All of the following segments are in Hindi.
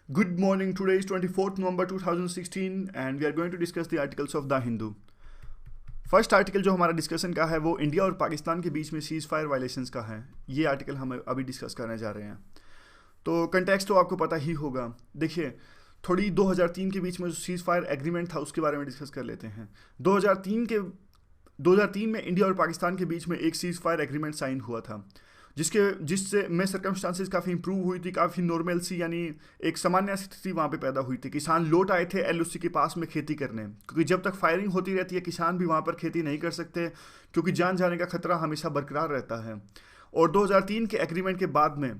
Good morning. Today is 24th November 2016 and we are going to discuss the articles of The Hindu. First article जो हमारा डिस्कशन का है वो इंडिया और पाकिस्तान के बीच में सीज फायर वायलेशंस का है। ये आर्टिकल हम अभी डिस्कस करने जा रहे हैं। तो कंटेक्स्ट तो आपको पता ही होगा। देखिए, थोड़ी 2003 के बीच में जो सीज फायर एग्रीमेंट था उसके बारे में डिस्कस कर लेते हैं। 2003 में इंडिया और पाकिस्तान के बीच में एक सीज फायर एग्रीमेंट साइन हुआ था, जिससे में सर्कमस्टांसेस काफ़ी इंप्रूव हुई थी, काफ़ी नॉर्मल सी यानी एक सामान्य स्थिति वहाँ पे पैदा हुई थी। किसान लौट आए थे एलओसी के पास में खेती करने, क्योंकि जब तक फायरिंग होती रहती है किसान भी वहाँ पर खेती नहीं कर सकते, क्योंकि जान जाने का खतरा हमेशा बरकरार रहता है। और 2003 के एग्रीमेंट के बाद में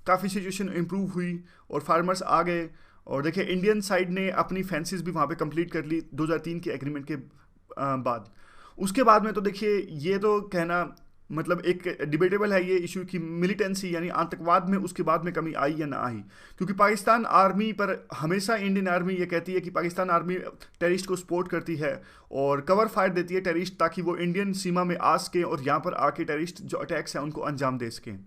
काफ़ी सिचुएशन इंप्रूव हुई और फार्मर्स आ गए। और देखिए, इंडियन साइड ने अपनी फेंसिस भी वहाँ पे कंप्लीट कर ली 2003 के एग्रीमेंट के बाद। उसके बाद में तो देखिए, ये तो कहना मतलब एक डिबेटेबल है ये इशू की मिलिटेंसी यानी आतंकवाद में उसके बाद में कमी आई या ना आई, क्योंकि पाकिस्तान आर्मी पर हमेशा इंडियन आर्मी ये कहती है कि पाकिस्तान आर्मी टेररिस्ट को सपोर्ट करती है और कवर फायर देती है टेररिस्ट, ताकि वो इंडियन सीमा में आ सकें और यहाँ पर आके टेररिस्ट जो अटैक्स हैं उनको अंजाम दे सकें।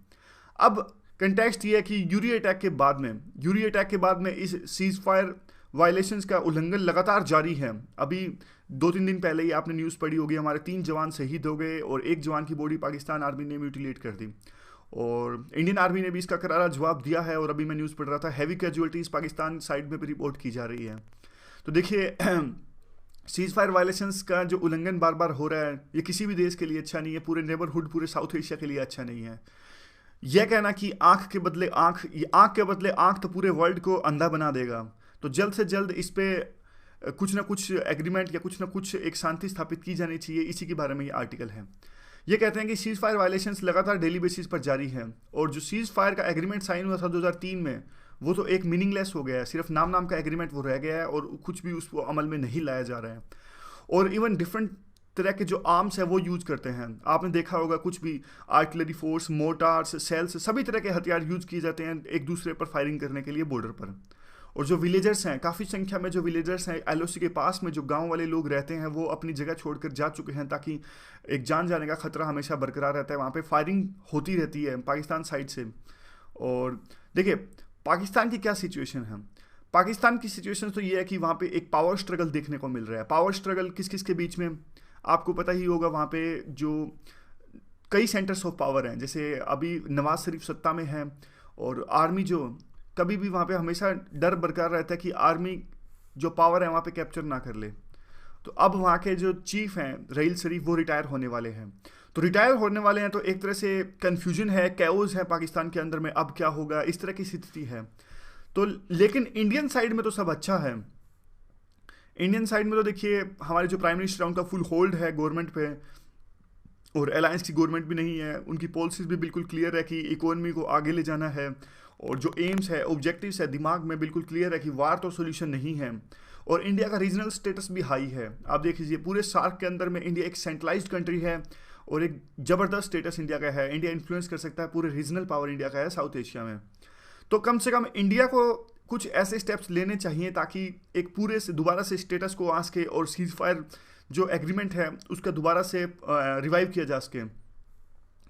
अब कंटेक्स्ट ये है कि यूरी अटैक के बाद में इस सीज फायर वायलेशंस का उल्लंघन लगातार जारी है। अभी 2-3 दिन पहले ही आपने न्यूज़ पढ़ी होगी, हमारे 3 जवान शहीद हो गए और एक जवान की बॉडी पाकिस्तान आर्मी ने म्यूटिलेट कर दी और इंडियन आर्मी ने भी इसका करारा जवाब दिया है। और अभी मैं न्यूज़ पढ़ रहा था, हैवी कैजुअलिटीज़ पाकिस्तान साइड में भी रिपोर्ट की जा रही है। तो देखिए, सीज फायर वायलेशंस का जो उल्लंघन बार बार हो रहा है, ये किसी भी देश के लिए अच्छा नहीं है, पूरे नेबरहुड, पूरे साउथ एशिया के लिए अच्छा नहीं है। यह कहना कि आंख के बदले आंख तो पूरे वर्ल्ड को अंधा बना देगा, तो जल्द से जल्द इस पे कुछ ना कुछ एग्रीमेंट या कुछ ना कुछ एक शांति स्थापित की जानी चाहिए। इसी के बारे में ये आर्टिकल है। ये कहते हैं कि सीज फायर वायलेशंस लगातार डेली बेसिस पर जारी है और जो सीज फायर का एग्रीमेंट साइन हुआ था 2003 में, वो तो एक मीनिंगलेस हो गया है। सिर्फ नाम का एग्रीमेंट वो रह गया है और कुछ भी उसको अमल में नहीं लाया जा रहा है। और इवन डिफरेंट तरह के जो आर्म्स है वो यूज करते हैं। आपने देखा होगा, कुछ भी आर्टिलरी फोर्स, मोटार्स, सेल्स, सभी तरह के हथियार यूज किए जाते हैं एक दूसरे पर फायरिंग करने के लिए बॉर्डर पर। और जो विलेजर्स हैं, काफ़ी संख्या में जो विलेजर्स हैं एलओसी के पास में, जो गांव वाले लोग रहते हैं, वो अपनी जगह छोड़कर जा चुके हैं, ताकि एक जान जाने का खतरा हमेशा बरकरार रहता है। वहाँ पे फायरिंग होती रहती है पाकिस्तान साइड से। और देखिए, पाकिस्तान की क्या सिचुएशन है। पाकिस्तान की सिचुएशन तो ये है कि वहाँ पे एक पावर स्ट्रगल देखने को मिल रहा है। पावर स्ट्रगल किस किस के बीच में आपको पता ही होगा। वहाँ पे जो कई सेंटर्स ऑफ पावर हैं, जैसे अभी नवाज शरीफ सत्ता में है और आर्मी जो कभी भी वहाँ पे हमेशा डर बरकरार रहता है कि आर्मी जो पावर है वहाँ पे कैप्चर ना कर ले। तो अब वहाँ के जो चीफ हैं रहील शरीफ, वो रिटायर होने वाले हैं। तो रिटायर होने वाले हैं तो एक तरह से कन्फ्यूजन है, कैओस है पाकिस्तान के अंदर में, अब क्या होगा, इस तरह की स्थिति है। तो लेकिन इंडियन साइड में तो सब अच्छा है। इंडियन साइड में तो देखिए, हमारे जो प्राइम मिनिस्टर हैं उनका फुल होल्ड है गवर्नमेंट पे, और अलायंस की गवर्नमेंट भी नहीं है। उनकी पॉलिसीज भी बिल्कुल क्लियर है कि इकोनॉमी को आगे ले जाना है, और जो एम्स है, ऑब्जेक्टिव्स है, दिमाग में बिल्कुल क्लियर है कि वार तो सोल्यूशन नहीं है। और इंडिया का रीजनल स्टेटस भी हाई है। आप देख लीजिए, पूरे सार्क के अंदर में इंडिया एक सेंट्रलाइज्ड कंट्री है और एक ज़बरदस्त स्टेटस इंडिया का है। इंडिया इन्फ्लुएंस कर सकता है, पूरे रीजनल पावर इंडिया का है साउथ एशिया में। तो कम से कम इंडिया को कुछ ऐसे स्टेप्स लेने चाहिए ताकि एक पूरे से दोबारा से स्टेटस को आ सके और सीज फायर जो एग्रीमेंट है उसका दोबारा से रिवाइव किया जा सके।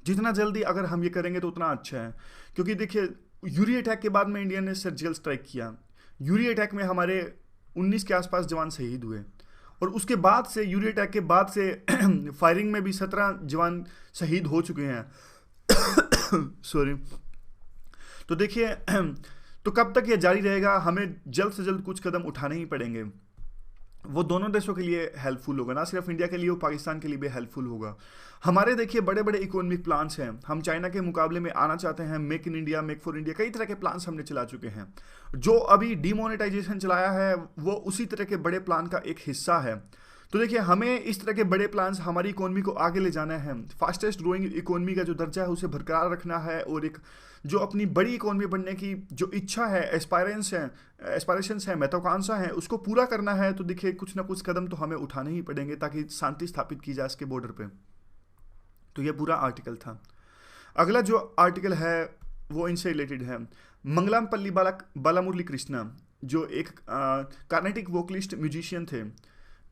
जितना जल्दी अगर हम ये करेंगे तो उतना अच्छा है, क्योंकि देखिए, यूरी अटैक के बाद में इंडिया ने सर्जिकल स्ट्राइक किया। यूरी अटैक में हमारे 19 के आसपास जवान शहीद हुए और उसके बाद से, यूरी अटैक के बाद से फायरिंग में भी 17 जवान शहीद हो चुके हैं। सॉरी। तो देखिए, तो कब तक ये जारी रहेगा, हमें जल्द से जल्द कुछ कदम उठाने ही पड़ेंगे। वो दोनों देशों के लिए हेल्पफुल होगा, ना सिर्फ इंडिया के लिए, वो पाकिस्तान के लिए भी हेल्पफुल होगा। हमारे देखिए बड़े बड़े इकोनॉमिक प्लान्स हैं, हम चाइना के मुकाबले में आना चाहते हैं। Make in India, make for India, कई तरह के प्लान्स हमने चला चुके हैं। जो अभी डीमोनेटाइजेशन चलाया है वो उसी तरह के बड़े प्लान का एक हिस्सा है। तो देखिए, हमें इस तरह के बड़े प्लान्स हमारी इकोनॉमी को आगे ले जाना है। फास्टेस्ट ग्रोइंग इकोनॉमी का जो दर्जा है उसे बरकरार रखना है, और एक जो अपनी बड़ी इकोनॉमी बनने की जो इच्छा है, एस्पायरेशंस है, महत्वाकांक्षा है, उसको पूरा करना है। तो देखिए, कुछ ना कुछ कदम तो हमें उठाने ही पड़ेंगे ताकि शांति स्थापित की जा सके बॉर्डर पे। तो ये पूरा आर्टिकल था। अगला जो आर्टिकल है वो इनसे रिलेटेड है। बालामुरली कृष्णा, जो एक कार्नेटिक वोकलिस्ट म्यूजिशियन थे,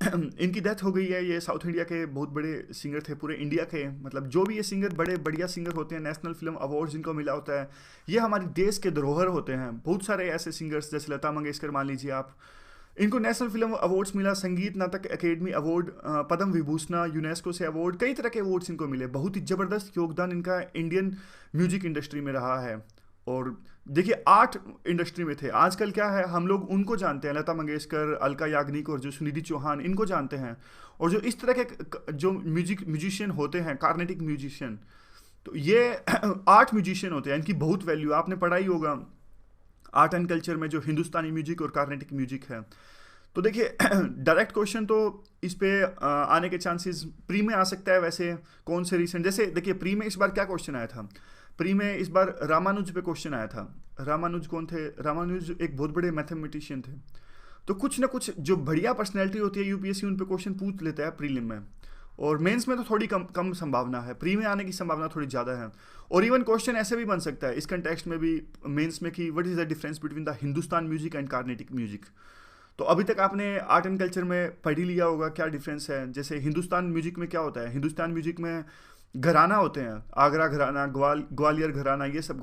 इनकी डेथ हो गई है। ये साउथ इंडिया के बहुत बड़े सिंगर थे, पूरे इंडिया के, मतलब जो भी ये सिंगर बड़े बढ़िया सिंगर होते हैं, नेशनल फिल्म अवार्ड जिनको मिला होता है, ये हमारे देश के धरोहर होते हैं। बहुत सारे ऐसे सिंगर्स जैसे लता मंगेशकर मान लीजिए आप, इनको नेशनल फिल्म अवार्ड्स मिला, संगीत नाटक academy award, Padma Vibhushan, UNESCO से अवार्ड, कई तरह के अवार्ड्स इनको मिले। बहुत ही ज़बरदस्त योगदान इनका इंडियन म्यूजिक इंडस्ट्री में रहा है। और देखिए आर्ट इंडस्ट्री में थे, आजकल क्या है, हम लोग उनको जानते हैं, लता मंगेशकर, अलका याग्निक और जो सुनिधि चौहान, इनको जानते हैं। और जो इस तरह के जो म्यूजिशियन होते हैं, कार्नेटिक म्यूजिशियन, तो ये आर्ट म्यूजिशियन होते हैं, इनकी बहुत वैल्यू, आपने पढ़ा ही होगा आर्ट एंड कल्चर में, जो हिंदुस्तानी म्यूजिक और कार्नेटिक म्यूजिक है। तो देखिए डायरेक्ट क्वेश्चन तो इस पे आने के चांसेस प्री में आ सकता है। वैसे कौन से रीसेंट, जैसे देखिए प्री में इस बार क्या क्वेश्चन आया था, प्री में इस बार रामानुज पे क्वेश्चन आया था। रामानुज कौन थे? रामानुज एक बहुत बड़े मैथमेटिशियन थे। तो कुछ ना कुछ जो बढ़िया पर्सनैलिटी होती है यूपीएससी उन पे क्वेश्चन पूछ लेता है प्रीलिम में, और मेंस में तो थोड़ी कम संभावना है, प्री में आने की संभावना थोड़ी ज़्यादा है। और इवन क्वेश्चन ऐसे भी बन सकता है इस कंटेक्स्ट में भी, मेंस में, कि what is the difference between the Hindustan music and Carnatic music. तो अभी तक आपने आर्ट एंड कल्चर में पढ़ ही लिया होगा क्या डिफरेंस है। जैसे हिंदुस्तान म्यूजिक में क्या होता है, हिंदुस्तान म्यूजिक में घराना होते हैं, आगरा घराना, ग्वालियर घराना, ये सब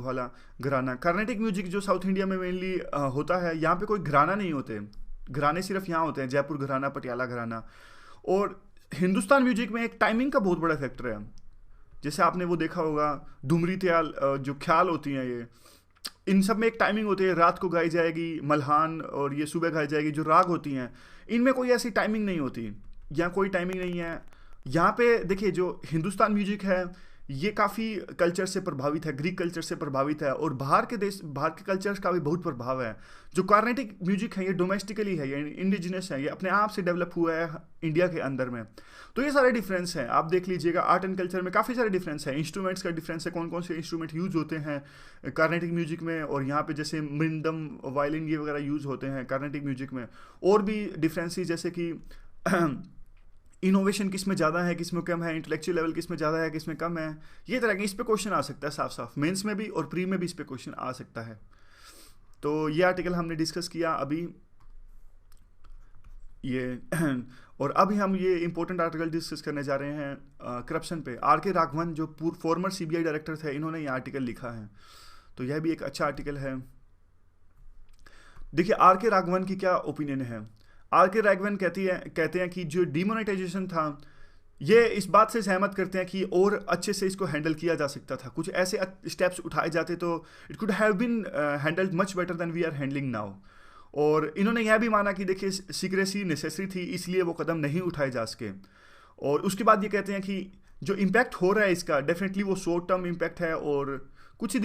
घराना। कार्नेटिक म्यूजिक जो साउथ इंडिया में मेनली होता है, यहाँ पे कोई घराना नहीं होते, घराने सिर्फ यहाँ होते हैं, जयपुर घराना, पटियाला घराना। और हिंदुस्तान म्यूजिक में एक टाइमिंग का बहुत बड़ा फैक्टर है। जैसे आपने वो देखा होगा डुमरी त्याल, जो ख्याल होती हैं, ये इन सब में एक टाइमिंग होती है, रात को गाई जाएगी मल्हान और ये सुबह गाई जाएगी। जो राग होती हैं इनमें कोई ऐसी टाइमिंग नहीं होती, यहाँ कोई टाइमिंग नहीं है। यहाँ पे देखिए जो हिंदुस्तान म्यूजिक है ये काफ़ी कल्चर से प्रभावित है, ग्रीक कल्चर से प्रभावित है, और बाहर के कल्चर्स का भी बहुत प्रभाव है। जो कार्नेटिक म्यूजिक है ये डोमेस्टिकली है, ये इंडिजिनस है, ये अपने आप से डेवलप हुआ है इंडिया के अंदर में। तो ये सारे डिफरेंस हैं, आप देख लीजिएगा आर्ट एंड कल्चर में काफ़ी सारे डिफरेंस है। इंस्ट्रूमेंट्स का डिफरेंस है, कौन कौन से इंस्ट्रूमेंट यूज होते हैं कार्नेटिक म्यूजिक में, और यहाँ पे जैसे मृदंगम, वायलिन, ये वगैरह यूज होते हैं कार्नेटिक म्यूजिक में। और भी डिफरेंसेस जैसे कि इनोवेशन किस में ज़्यादा है, किस में कम है, इंटेलेक्चुअल लेवल किस में ज़्यादा है, किस में कम है, ये तरह के इस पे क्वेश्चन आ सकता है साफ साफ, मेंस में भी और प्री में भी इस पे क्वेश्चन आ सकता है। तो ये आर्टिकल हमने डिस्कस किया अभी ये और अभी हम ये इंपॉर्टेंट आर्टिकल डिस्कस करने जा रहे हैं करप्शन पे। आर.के. राघवन जो फॉर्मर सीबीआई डायरेक्टर थे, इन्होंने ये आर्टिकल लिखा है, तो यह भी एक अच्छा आर्टिकल है। देखिए आर.के. राघवन की क्या ओपिनियन है। आर.के. राघवन कहते हैं कि जो डिमोनेटाइजेशन था, ये इस बात से सहमत करते हैं कि और अच्छे से इसको हैंडल किया जा सकता था, कुछ ऐसे स्टेप्स उठाए जाते तो it could have been handled much better than we are handling now. और इन्होंने यह भी माना कि देखिए सीक्रेसी नेसेसरी थी, इसलिए वो कदम नहीं उठाए जा सके। और उसके बाद ये कहते हैं कि जो इम्पैक्ट हो रहा है इसका, डेफिनेटली वो शॉर्ट टर्म इम्पैक्ट है, और कुछ ही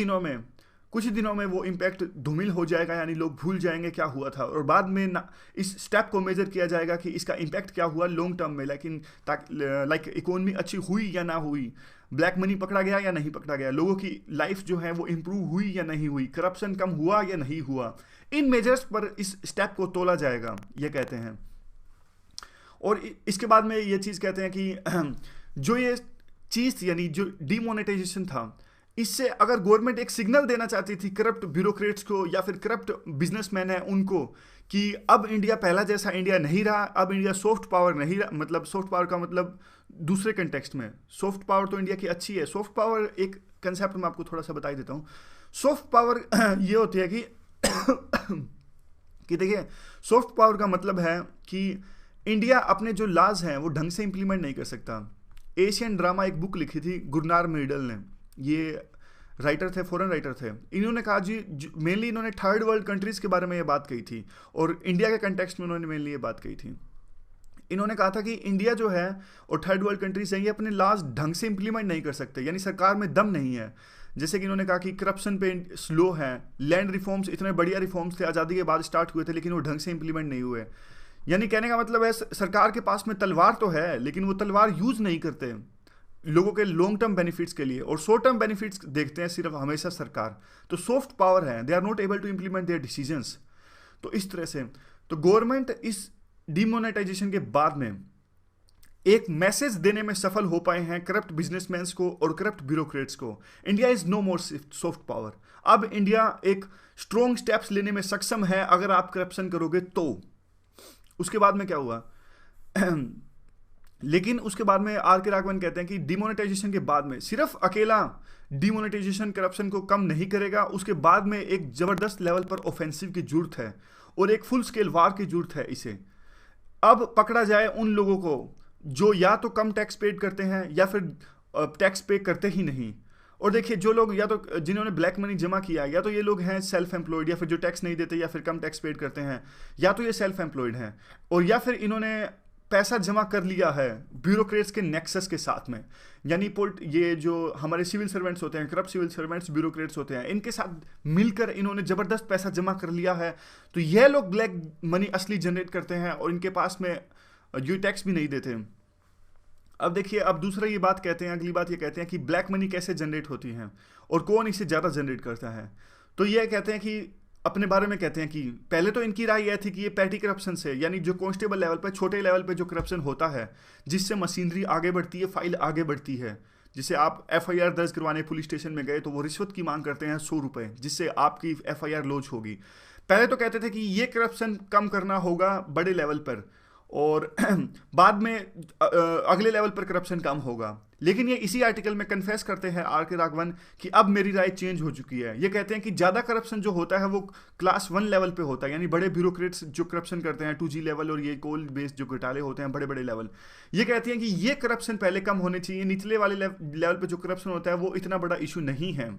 दिनों में वो इम्पैक्ट धूमिल हो जाएगा, यानी लोग भूल जाएंगे क्या हुआ था, और बाद में इस स्टेप को मेजर किया जाएगा कि इसका इम्पैक्ट क्या हुआ लॉन्ग टर्म में, लेकिन लाइक इकोनॉमी अच्छी हुई या ना हुई, ब्लैक मनी पकड़ा गया या नहीं पकड़ा गया, लोगों की लाइफ जो है वो इम्प्रूव हुई या नहीं हुई, करप्शन कम हुआ या नहीं हुआ, इन मेजर्स पर इस स्टेप को तोला जाएगा, ये कहते हैं। और इसके बाद में ये चीज़ कहते हैं कि जो ये चीज़ यानी जो डिमोनेटाइजेशन था, इससे अगर गवर्नमेंट एक सिग्नल देना चाहती थी करप्ट ब्यूरोक्रेट्स को या फिर करप्ट बिजनेसमैन है उनको, कि अब इंडिया पहला जैसा इंडिया नहीं रहा, अब इंडिया सॉफ्ट पावर नहीं रहा, मतलब सॉफ्ट पावर का मतलब दूसरे कंटेक्स्ट में, सॉफ्ट पावर तो इंडिया की अच्छी है। सॉफ्ट पावर एक कंसेप्ट मैं आपको थोड़ा सा बता देता हूँ। सॉफ्ट पावर ये होती है कि देखिए सॉफ्ट पावर का मतलब है कि इंडिया अपने जो लॉज हैं वो ढंग से इंप्लीमेंट नहीं कर सकता। एशियन ड्रामा एक बुक लिखी थी गुरनार मिडल ने, ये राइटर थे, फॉरेन राइटर थे। इन्होंने कहा जी मेनली इन्होंने थर्ड वर्ल्ड कंट्रीज़ के बारे में ये बात कही थी, और इंडिया के कंटेक्स्ट में उन्होंने मेनली ये बात कही थी। इन्होंने कहा था कि इंडिया जो है और थर्ड वर्ल्ड कंट्रीज हैं, ये अपने लॉज ढंग से इंप्लीमेंट नहीं कर सकते, यानी सरकार में दम नहीं है। जैसे कि इन्होंने कहा कि करप्शन पे स्लो है, लैंड रिफॉर्म्स इतने बढ़िया रिफॉर्म्स थे, आज़ादी के बाद स्टार्ट हुए थे, लेकिन वो ढंग से इंप्लीमेंट नहीं हुए। यानी कहने का मतलब है सरकार के पास में तलवार तो है, लेकिन वो तलवार यूज़ नहीं करते लोगों के लॉन्ग टर्म बेनिफिट्स के लिए, और शॉर्ट टर्म बेनिफिट्स देखते हैं सिर्फ हमेशा सरकार। तो सॉफ्ट पावर है, they are not able to implement their decisions. तो इस तरह से तो गवर्नमेंट इस डिमोनेटाइजेशन के बाद में एक मैसेज देने में सफल हो पाए हैं करप्ट बिजनेसमैन को और करप्ट ब्यूरोक्रेट्स को। India is no more soft power. अब इंडिया एक स्ट्रॉन्ग स्टेप्स लेने में सक्षम है अगर आप करप्शन करोगे तो। उसके बाद में क्या हुआ लेकिन उसके बाद में आर के राघवन कहते हैं कि डिमोनेटाइजेशन के बाद में सिर्फ अकेला डिमोनेटाइजेशन करप्शन को कम नहीं करेगा, उसके बाद में एक जबरदस्त लेवल पर ऑफेंसिव की जरूरत है और एक फुल स्केल वार की जरूरत है। इसे अब पकड़ा जाए उन लोगों को जो या तो कम टैक्स पेड करते हैं या फिर टैक्स पे करते ही नहीं। और देखिए जो लोग या तो जिन्होंने ब्लैक मनी जमा किया या तो ये लोग हैं सेल्फ एम्प्लॉयड, या फिर जो टैक्स नहीं देते या फिर कम टैक्स पेड करते हैं, या तो ये सेल्फ एम्प्लॉयड हैं, और या फिर इन्होंने पैसा जमा कर लिया है ब्यूरोक्रेट्स के नेक्सस के साथ में, यानी ये जो हमारे सिविल सर्वेंट्स होते हैं, करप्ट सिविल सर्वेंट्स ब्यूरोक्रेट्स होते हैं, इनके साथ मिलकर इन्होंने ज़बरदस्त पैसा जमा कर लिया है। तो यह लोग ब्लैक मनी असली जनरेट करते हैं और इनके पास में ये टैक्स भी नहीं देते। अब देखिए, अब दूसरा ये बात कहते हैं, अगली बात ये कहते हैं कि ब्लैक मनी कैसे जनरेट होती है और कौन इसे ज़्यादा जनरेट करता है। तो ये कहते हैं कि अपने बारे में कहते हैं कि पहले तो इनकी राय यह थी कि ये पैटी करप्शन से, यानी जो कांस्टेबल लेवल पर, छोटे लेवल पे जो करप्शन होता है, जिससे मशीनरी आगे बढ़ती है, फाइल आगे बढ़ती है, जिसे आप FIR दर्ज करवाने पुलिस स्टेशन में गए तो वो रिश्वत की मांग करते हैं 100 रुपये, जिससे आपकी FIR लॉन्च होगी। पहले तो कहते थे कि ये करप्शन कम करना होगा बड़े लेवल पर और बाद में अगले लेवल पर करप्शन कम होगा। लेकिन ये इसी आर्टिकल में कन्फेस करते हैं आर के राघवन कि अब मेरी राय चेंज हो चुकी है। ये कहते हैं कि ज़्यादा करप्शन जो होता है वो क्लास 1 लेवल पे होता है, यानी बड़े ब्यूरोक्रेट्स जो करप्शन करते हैं 2G लेवल, और ये कोल बेस्ड जो घोटाले होते हैं बड़े बड़े लेवल। ये कहते हैं कि ये करप्शन पहले कम होने चाहिए, निचले वाले लेवल पर जो करप्शन होता है वो इतना बड़ा इशू नहीं है।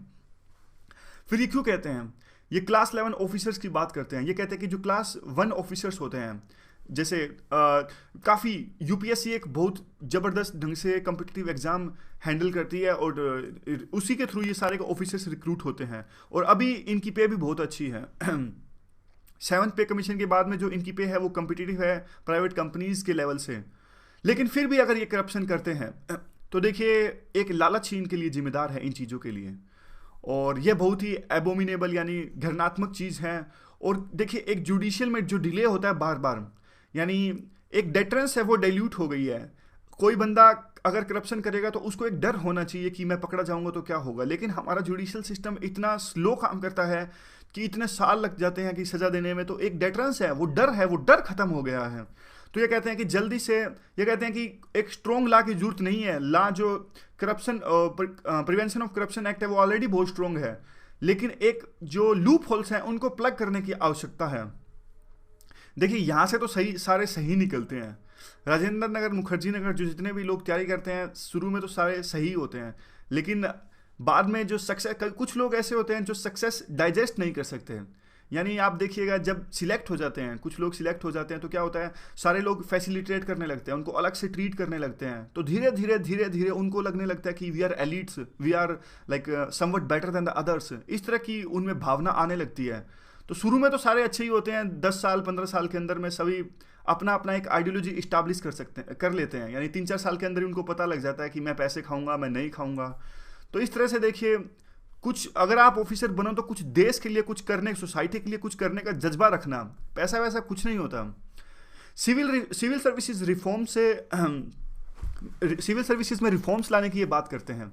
फिर ये क्यों कहते हैं? ये क्लास 11 ऑफिसर्स की बात करते हैं। ये कहते हैं कि जो क्लास 1 ऑफिसर्स होते हैं, जैसे काफ़ी UPSC एक बहुत ज़बरदस्त ढंग से कम्पिटिटिव एग्ज़ाम हैंडल करती है और उसी के थ्रू ये सारे ऑफिसर्स रिक्रूट होते हैं और अभी इनकी पे भी बहुत अच्छी है। 7th पे कमीशन के बाद में जो इनकी पे है वो कम्पिटिटिव है प्राइवेट कंपनीज़ के लेवल से। लेकिन फिर भी अगर ये करप्शन करते हैं तो देखिए एक लालच ही इनके लिए जिम्मेदार है इन चीज़ों के लिए, और यह बहुत ही एबोमिनेबल यानी घृणात्मक चीज़ है। और देखिए एक जुडिशियल में जो डिले होता है बार बार, यानी एक डेटरेंस है वो डाइल्यूट हो गई है। कोई बंदा अगर करप्शन करेगा तो उसको एक डर होना चाहिए कि मैं पकड़ा जाऊंगा तो क्या होगा, लेकिन हमारा जुडिशियल सिस्टम इतना स्लो काम करता है कि इतने साल लग जाते हैं कि सज़ा देने में। तो एक डेटरेंस है, वो डर खत्म हो गया है। तो ये कहते हैं कि जल्दी से, ये कहते हैं कि एक स्ट्रॉन्ग लॉ की जरूरत नहीं है। लॉ जो corruption prevention of corruption act है वो ऑलरेडी बहुत स्ट्रॉन्ग है, लेकिन एक जो लूप होल्स हैं उनको प्लग करने की आवश्यकता है। देखिए यहाँ से तो सारे सही निकलते हैं। राजेंद्र नगर, मुखर्जी नगर, जो जितने भी लोग तैयारी करते हैं शुरू में तो सारे सही होते हैं, लेकिन बाद में जो सक्सेस, कुछ लोग ऐसे होते हैं जो सक्सेस डाइजेस्ट नहीं कर सकते हैं। यानी आप देखिएगा जब सिलेक्ट हो जाते हैं, कुछ लोग सिलेक्ट हो जाते हैं तो क्या होता है, सारे लोग फैसिलिटेट करने लगते हैं, उनको अलग से ट्रीट करने लगते हैं। तो धीरे धीरे उनको लगने लगता है कि we are elites, we are like somewhat better than the others, इस तरह की उनमें भावना आने लगती है। तो शुरू में तो सारे अच्छे ही होते हैं, 10 साल 15 साल के अंदर में सभी अपना अपना एक आइडियोलॉजी इस्टेब्लिश कर लेते हैं, यानी 3-4 साल के अंदर ही उनको पता लग जाता है कि मैं पैसे खाऊंगा, मैं नहीं खाऊंगा। तो इस तरह से देखिए, कुछ अगर आप ऑफिसर बनो तो कुछ देश के लिए कुछ करने, सोसाइटी के लिए कुछ करने का जज्बा रखना, पैसा वैसा कुछ नहीं होता। सिविल सर्विसेज रिफॉर्म से सिविल सर्विसेज में रिफॉर्म्स लाने की ये बात करते हैं,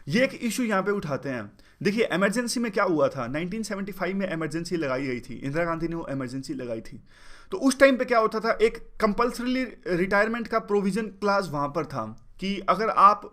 ये एक इशू यहाँ पे उठाते हैं। देखिए इमरजेंसी में क्या हुआ था, 1975 में इमरजेंसी लगाई गई थी, इंदिरा गांधी ने वो इमरजेंसी लगाई थी। तो उस टाइम पे क्या होता था, एक कंपल्सरी रिटायरमेंट का प्रोविजन क्लास वहाँ पर था कि अगर आप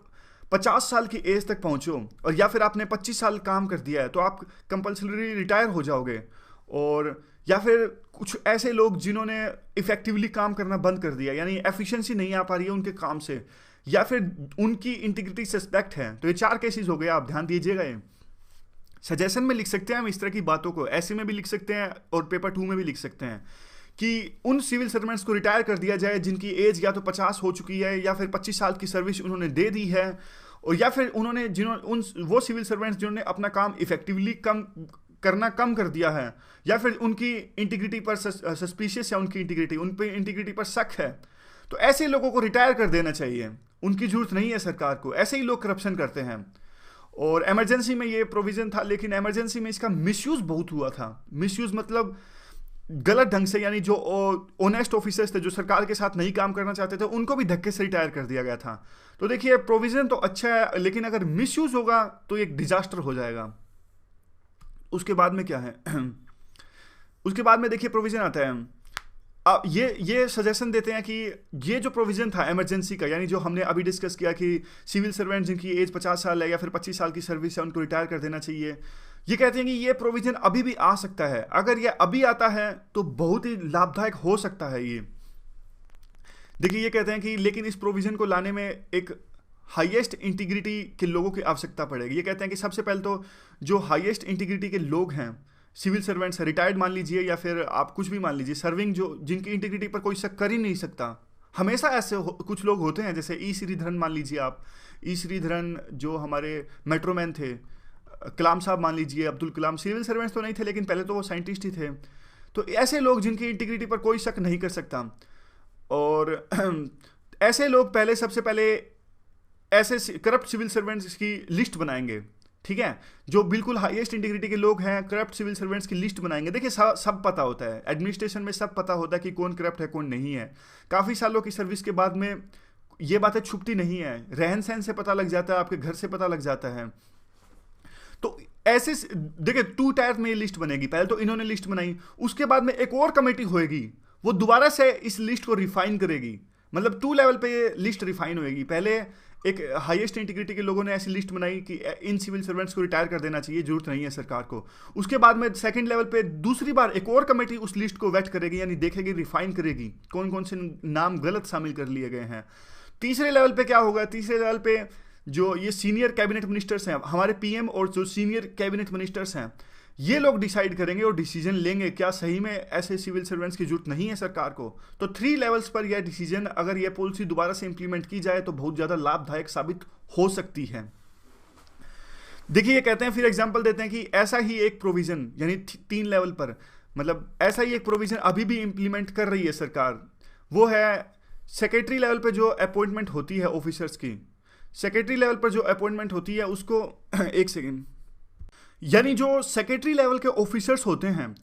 50 साल की एज तक पहुँचो और या फिर आपने 25 साल काम कर दिया है तो आप कंपल्सरी रिटायर हो जाओगे। और या फिर कुछ ऐसे लोग जिन्होंने इफेक्टिवली काम करना बंद कर दिया, यानी एफिशिएंसी नहीं आ पा रही है उनके काम से, या फिर उनकी इंटीग्रिटी सस्पेक्ट है। तो ये 4 केसेस हो गए, आप ध्यान दीजिएगा। ये सजेशन में लिख सकते हैं हम इस तरह की बातों को, ऐसे में भी लिख सकते हैं और पेपर 2 में भी लिख सकते हैं कि उन सिविल सर्वेंट्स को रिटायर कर दिया जाए जिनकी एज या तो 50 हो चुकी है या फिर 25 साल की सर्विस उन्होंने दे दी है, और या फिर उन्होंने वो सिविल सर्वेंट्स जिन्होंने अपना काम इफेक्टिवली कम कर दिया है, या फिर उनकी इंटीग्रिटी पर सस्पिशियस है, उनकी इंटीग्रिटी, उन पर इंटीग्रिटी पर शक है, तो ऐसे लोगों को रिटायर कर देना चाहिए। उनकी जरूरत नहीं है सरकार को, ऐसे ही लोग करप्शन करते हैं। और इमरजेंसी में ये प्रोविजन था, लेकिन इमरजेंसी में इसका मिसयूज बहुत हुआ था। मिसयूज मतलब गलत ढंग से, यानी जो ऑनेस्ट ऑफिसर्स थे जो सरकार के साथ नहीं काम करना चाहते थे उनको भी धक्के से रिटायर कर दिया गया था। तो देखिए प्रोविजन तो अच्छा है, लेकिन अगर मिसयूज होगा तो एक डिजास्टर हो जाएगा। उसके बाद में क्या है उसके बाद में देखिए प्रोविजन आता है ये सजेशन देते हैं कि ये जो प्रोविजन था इमरजेंसी का, यानी जो हमने अभी डिस्कस किया कि सिविल सर्वेंट जिनकी एज 50 साल है या फिर 25 साल की सर्विस है उनको रिटायर कर देना चाहिए, ये कहते हैं कि ये प्रोविजन अभी भी आ सकता है। अगर ये अभी आता है तो बहुत ही लाभदायक हो सकता है ये। देखिए ये कहते हैं कि लेकिन इस प्रोविजन को लाने में एक हाईएस्ट इंटीग्रिटी के लोगों की आवश्यकता पड़ेगी। ये कहते हैं कि सबसे पहले तो जो हाईएस्ट इंटीग्रिटी के लोग हैं, सिविल सर्वेंट्स, रिटायर्ड मान लीजिए या फिर आप कुछ भी मान लीजिए, सर्विंग, जो जिनकी इंटीग्रिटी पर कोई शक कर ही नहीं सकता। हमेशा ऐसे कुछ लोग होते हैं, जैसे ई श्रीधरन मान लीजिए आप, ई श्रीधरन जो हमारे मेट्रोमैन थे, कलाम साहब मान लीजिए, अब्दुल कलाम, सिविल सर्वेंट्स तो नहीं थे लेकिन पहले तो वो साइंटिस्ट ही थे। तो ऐसे लोग जिनकी इंटीग्रिटी पर कोई शक नहीं कर सकता, और ऐसे लोग पहले सबसे पहले ऐसे करप्ट सिविल सर्वेंट्स की लिस्ट बनाएंगे, ठीक है, जो बिल्कुल हाईएस्ट इंटीग्रिटी के लोग हैं, करप्ट सिविल सर्वेंट्स की लिस्ट बनाएंगे। देखिए सब पता होता है, एडमिनिस्ट्रेशन में सब पता होता है कि कौन करप्ट है कौन नहीं है। काफ़ी सालों की सर्विस के बाद में ये बातें छुपती नहीं है, रहन सहन से पता लग जाता है, आपके घर से पता लग जाता है। तो ऐसे देखिए 2 टायर में ये लिस्ट बनेगी। पहले तो इन्होंने लिस्ट बनाई, उसके बाद में एक और कमेटी होएगी, वो दोबारा से इस लिस्ट को रिफाइन करेगी। मतलब 2 लेवल पे ये लिस्ट रिफाइन होएगी। पहले एक हाईएस्ट इंटीग्रिटी के लोगों ने ऐसी लिस्ट बनाई कि इन सिविल सर्वेंट्स को रिटायर कर देना चाहिए, जरूरत नहीं है सरकार को। उसके बाद में सेकंड लेवल पे दूसरी बार एक और कमेटी उस लिस्ट को वेट करेगी, यानी देखेगी, रिफाइन करेगी कौन कौन से नाम गलत शामिल कर लिए गए हैं। तीसरे लेवल पे क्या होगा, तीसरे लेवल पे जो ये सीनियर कैबिनेट मिनिस्टर्स हैं, हमारे पीएम और जो सीनियर कैबिनेट मिनिस्टर्स हैं, ये लोग डिसाइड करेंगे और डिसीजन लेंगे क्या सही में ऐसे सिविल सर्वेंट्स की जरूरत नहीं है सरकार को। तो 3 लेवल्स पर यह डिसीजन, अगर यह पॉलिसी दोबारा से इंप्लीमेंट की जाए तो बहुत ज़्यादा लाभदायक साबित हो सकती है। देखिए ये कहते हैं, फिर एग्जांपल देते हैं कि ऐसा ही एक प्रोविजन, यानी 3 लेवल पर, मतलब ऐसा ही एक प्रोविजन अभी भी इंप्लीमेंट कर रही है सरकार। वो है सेक्रेटरी लेवल पर जो अपॉइंटमेंट होती है ऑफिसर्स की, सेक्रेटरी लेवल पर जो अपॉइंटमेंट होती है उसको एक सेकेंड, यानी जो सेक्रेटरी लेवल के ऑफिसर्स होते हैं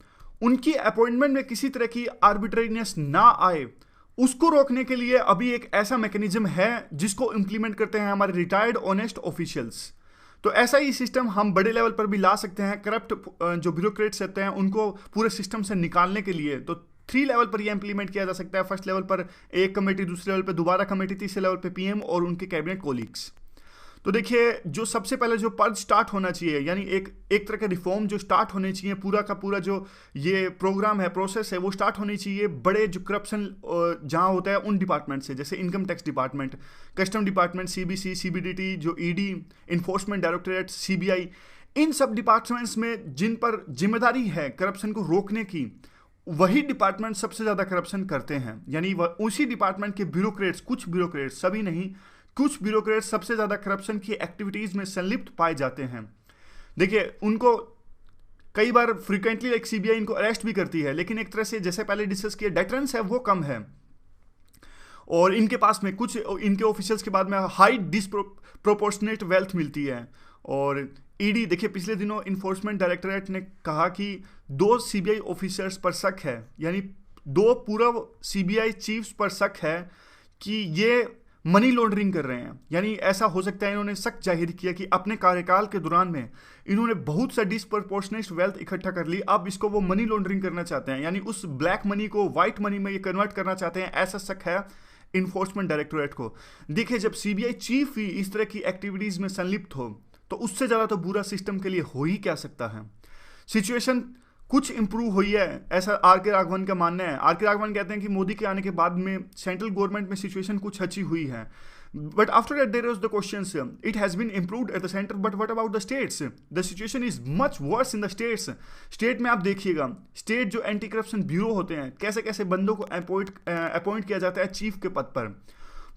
उनकी अपॉइंटमेंट में किसी तरह की आर्बिट्रेरीनेस ना आए, उसको रोकने के लिए अभी एक ऐसा मैकेनिज्म है जिसको इंप्लीमेंट करते हैं हमारे रिटायर्ड ऑनेस्ट ऑफिशियल्स। तो ऐसा ही सिस्टम हम बड़े लेवल पर भी ला सकते हैं। करप्ट जो ब्यूरोक्रेट्स रहते हैं उनको पूरे सिस्टम से निकालने के लिए तो 3 लेवल पर यह इंप्लीमेंट किया जा सकता है। फर्स्ट लेवल पर एक कमेटी, दूसरे लेवल पर दोबारा कमेटी, तीसरे लेवल पर पीएम और उनके कैबिनेट कोलीग्स। तो देखिए जो सबसे पहले जो पर्ज स्टार्ट होना चाहिए, यानी एक तरह का रिफॉर्म जो स्टार्ट होने चाहिए, पूरा का पूरा जो ये प्रोग्राम है, प्रोसेस है, वो स्टार्ट होनी चाहिए बड़े जो करप्शन जहाँ होता है उन डिपार्टमेंट से, जैसे income tax department, custom department, CBC, CBDT, जो ईडी, इन्फोर्समेंट डायरेक्टोरेट, सीबीआई, इन सब डिपार्टमेंट्स में जिन पर जिम्मेदारी है करप्शन को रोकने की, वही डिपार्टमेंट सबसे ज़्यादा करप्शन करते हैं। यानी उसी डिपार्टमेंट के ब्यूरोक्रेट्स, कुछ ब्यूरोक्रेट्स, सभी नहीं, कुछ ब्यूरोक्रेट्स सबसे ज़्यादा करप्शन की एक्टिविटीज़ में संलिप्त पाए जाते हैं। देखिए उनको कई बार फ्रीक्वेंटली लाइक सीबीआई इनको अरेस्ट भी करती है, लेकिन एक तरह से जैसे पहले डिस्कस किया, डेटरेंस है वो कम है, और इनके पास में कुछ इनके ऑफिशियल्स के बाद में हाई डिसप्रोपोर्शनेट वेल्थ मिलती है। और ईडी, देखिए पिछले दिनों इन्फोर्समेंट डायरेक्टोरेट ने कहा कि 2 सीबीआई ऑफिसर्स पर शक है, यानी 2 पूर्व सीबीआई चीफ्स पर शक है कि ये मनी लॉन्ड्रिंग कर रहे हैं। यानी ऐसा हो सकता है इन्होंने शक जाहिर किया कि अपने कार्यकाल के दौरान में इन्होंने बहुत सा डिसप्रोपोर्शनेट वेल्थ इकट्ठा कर ली, अब इसको वो मनी लॉन्ड्रिंग करना चाहते हैं, यानी उस ब्लैक मनी को व्हाइट मनी में ये कन्वर्ट करना चाहते हैं, ऐसा शक है इन्फोर्समेंट डायरेक्टोरेट को। देखिए जब सीबीआई चीफ ही इस तरह की एक्टिविटीज में संलिप्त हो तो उससे ज़्यादा तो बुरा सिस्टम के लिए हो ही क्या सकता है। सिचुएशन कुछ इंप्रूव हुई है, ऐसा आर.के. राघवन का मानना है। आर.के. राघवन कहते हैं कि मोदी के आने के बाद में सेंट्रल गवर्नमेंट में सिचुएशन कुछ अच्छी हुई है, but after that there was the question, it has been improved at the centre, but what about the states? The situation is much worse in the states. State में आप देखिएगा, स्टेट जो एंटी करप्शन ब्यूरो होते हैं, कैसे कैसे बंदों को अपॉइंट किया जाता है चीफ के पद पर,